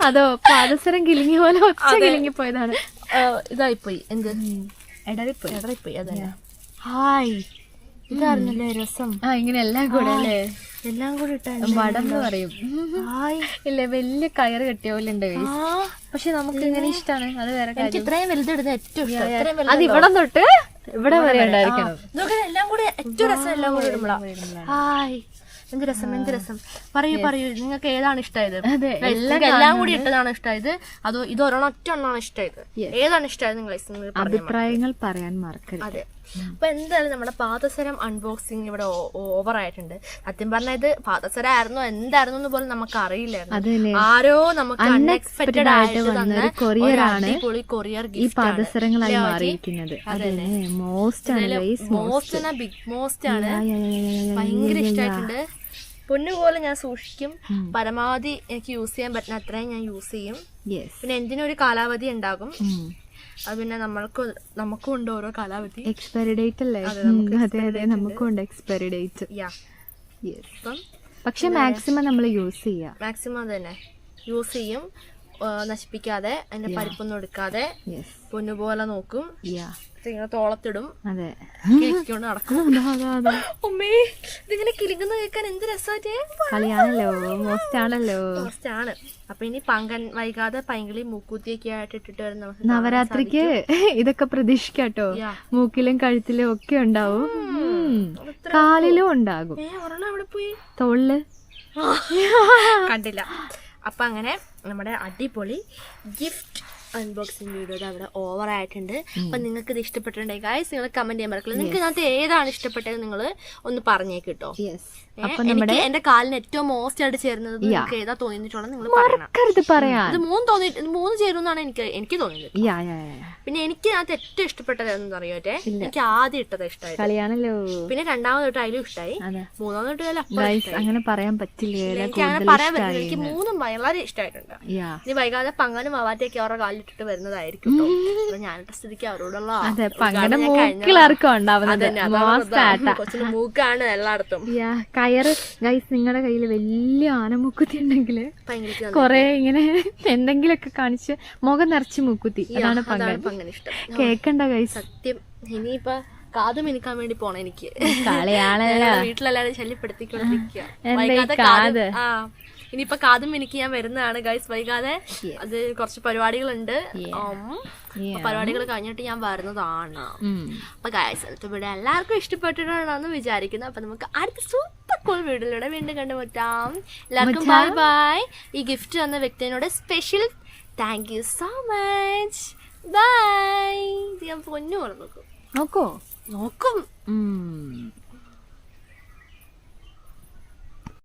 B: അതോ പാദസരം കിളിങ്ങിയ പോലെ ഒച്ച കിളിങ്ങിപ്പോയതാണ്.
A: ഇതായിപ്പോയി. എന്ത് ഇടറിപ്പോയി. അതെ, ഹായ്, ഇതായിരുന്നല്ലേ രസം.
B: ഇങ്ങനെ എല്ലാം കൂടെ അല്ലേ?
A: എല്ലാം കൂടി
B: വടം എന്ന് പറയും. ഇല്ലേ, വലിയ കയറ് കെട്ടിയ പോലെ ഉണ്ട്. പക്ഷെ നമുക്ക് ഇങ്ങനെ ഇഷ്ടമാണ്, അത് വേറെ കാര്യം.
A: ഇത്രയും വലുതിടുന്ന ഏറ്റവും ഇഷ്ടം.
B: അത് ഇവിടെ തൊട്ട് ഇവിടെ വരെ ഉണ്ടായിരിക്കണം.
A: എല്ലാം കൂടി ഏറ്റവും രസം. എല്ലാം കൂടി ഇടുമ്പോഴാ ഹായ്, എന്ത് രസം. പറയൂ, നിങ്ങൾക്ക് ഏതാണ് ഇഷ്ടമായത്? എല്ലാം കൂടി ഇട്ടതാണ് ഇഷ്ടമായത്, അതോ ഇത് ഒറ്റ ഒന്നാണ് ഇഷ്ടമായത്? ഏതാണ് ഇഷ്ടമായത്? നിങ്ങൾ
B: അഭിപ്രായങ്ങൾ പറയാൻ മറക്കരുത്.
A: അതെ. അപ്പൊ എന്തായാലും നമ്മുടെ പാദസരം അൺബോക്സിങ് ഇവിടെ ഓവർ ആയിട്ടുണ്ട്. സത്യം പറഞ്ഞാൽ ഇത് പാദസരം ആയിരുന്നോ എന്തായിരുന്നു പോലും നമുക്ക് അറിയില്ലായിരുന്നു. ആരോ നമുക്ക് അൺഎക്സ്പെക്ടഡ് ആയിട്ട് വന്ന കൊറിയറാണ് കൊറിയർ
B: ഈ പാദസരങ്ങളായി മാറിയിരിക്കുന്നത്.
A: മോസ്റ്റ് ആണ്, ബിഗ് മോസ്റ്റ് ആണ്. ഭയങ്കര ഇഷ്ടമായിട്ടുണ്ട്. പൊന്നുപോലെ ഞാൻ സൂക്ഷിക്കും. പരമാവധി എനിക്ക് യൂസ് ചെയ്യാൻ പറ്റുന്ന അത്രയും ഞാൻ യൂസ് ചെയ്യും. പിന്നെ എന്തിനൊരു കാലാവധി ഉണ്ടാകും. അത് പിന്നെ നമുക്കും ഉണ്ട് ഓരോ കാലാവധി.
B: എക്സ്പയറി ഡേറ്റ് അല്ലേ? അതെ നമുക്കും ഉണ്ട് എക്സ്പയറി ഡേറ്റ്. പക്ഷെ മാക്സിമം നമ്മൾ യൂസ് ചെയ്യാം.
A: മാക്സിമം തന്നെ യൂസ് ചെയ്യും. നശിപ്പിക്കാതെ അതിന്റെ പരിപ്പൊന്നും എടുക്കാതെ പൊന്നുപോലെ നോക്കും. തോളത്തിടും.
B: അതെ
A: നടക്കും. അമ്മേ ഇതിങ്ങനെ കിലുങ്ങുന്ന കേൾക്കാൻ എന്ത് രസമായിട്ടേ.
B: കളിയാണല്ലോ, മോസ്റ്റാണല്ലോ.
A: മോസ്റ്റാണ്. അപ്പൊ ഇനി വൈകാതെ പൈങ്കിളി മൂക്കൂത്തിയൊക്കെ ആയിട്ട് ഇട്ടിട്ട് വരുന്ന
B: നവരാത്രിക്ക് ഇതൊക്കെ പ്രതീക്ഷിക്കാട്ടോ. മൂക്കിലും കഴുത്തിലും ഒക്കെ ഉണ്ടാവും, കാലിലും ഉണ്ടാകും.
A: അവിടെ പോയി
B: തോളില്
A: കണ്ടില്ല. അപ്പൊ അങ്ങനെ നമ്മുടെ അടിപൊളി ഗിഫ്റ്റ് അൺബോക്സിങ് വീഡിയോ അവിടെ ഓവർ ആയിട്ടുണ്ട്. അപ്പൊ നിങ്ങൾക്ക് ഇത് ഇഷ്ടപ്പെട്ടിട്ടുണ്ടെങ്കിൽ ഗൈസ് നിങ്ങൾ കമന്റ് ചെയ്യാൻ മറക്കില്ല. നിങ്ങൾക്ക് ഇതിനകത്ത് ഏതാണ് ഇഷ്ടപ്പെട്ടത് നിങ്ങൾ ഒന്ന് പറഞ്ഞേക്ക് കേട്ടോ. എനിക്ക് എന്റെ കാലിന് ഏറ്റവും മോസ്റ്റ് ആയിട്ട് ചേരുന്നത് നിങ്ങൾക്ക് ഏതാ തോന്നിയിട്ടുള്ളത് നിങ്ങൾ പറയണം. ഇത് മൂന്ന് ചേരുന്നാണ് എനിക്ക് തോന്നിയത്. പിന്നെ എനിക്ക് അതിനകത്ത് ഏറ്റവും ഇഷ്ടപ്പെട്ടത് എന്ന് അറിയോട്ടെ, എനിക്ക് ആദ്യം ഇട്ടത് ഇഷ്ടമായി. പിന്നെ രണ്ടാമത് തൊട്ട് അതിലും ഇഷ്ടമായി. മൂന്നാമത് തൊട്ട്
B: അങ്ങനെ പറയാൻ പറ്റില്ല.
A: എനിക്ക് അങ്ങനെ പറയാൻ പറ്റില്ല. എനിക്ക് മൂന്നും വളരെ ഇഷ്ടമായിട്ടുണ്ട്. ഇനി വൈകാതെ പങ്ങനും അവാറ്റയൊക്കെ അവരുടെ കാലിലിട്ടിട്ട് വരുന്നതായിരിക്കും. ഞാനിട്ട സ്ഥിതിക്ക് അവരോടുള്ള കൊച്ചിന് മൂക്കാണ് എല്ലായിടത്തും.
B: കയറ് ഗൈസ്, നിങ്ങളുടെ കയ്യിൽ വലിയ ആനമൂക്കുത്തി ഉണ്ടെങ്കിൽ കൊറേ ഇങ്ങനെ എന്തെങ്കിലുമൊക്കെ കാണിച്ച് മുഖം നിറച്ച് മൂക്കുത്തി, അതാണ് പങ്കൻ ഇഷ്ടം. കേക്കണ്ട ഗൈസ്,
A: സത്യം. ഇനിയിപ്പൊ കാതും എനിക്കാൻ വേണ്ടി പോണം. എനിക്ക് വീട്ടിലെല്ലാരും ശല്യപ്പെടുത്തിക്കൊണ്ടിരിക്കുക. ഇനിയിപ്പൊ കാതും എനിക്ക് ഞാൻ വരുന്നതാണ് ഗൈസ് വൈകാതെ. അത് കുറച്ച് പരിപാടികളുണ്ട്. പരിപാടികൾ കഴിഞ്ഞിട്ട് ഞാൻ വരുന്നതാണ്. അപ്പൊ ഗൈസ് ഇവിടെ എല്ലാവർക്കും ഇഷ്ടപ്പെട്ടിട്ടുണ്ടെന്ന് വിചാരിക്കുന്നു. അപ്പൊ നമുക്ക് അടുത്ത സൂപ്പർ കൂൾ വീഡിയോയിലൂടെ വീണ്ടും കണ്ടുമുട്ടാം. എല്ലാവർക്കും ബൈ ബൈ. ഈ ഗിഫ്റ്റ് തന്ന വ്യക്തിയോട് special thank you so much. Bye. ഞാൻ പൊന്നു നോക്കും.
B: നോക്കും.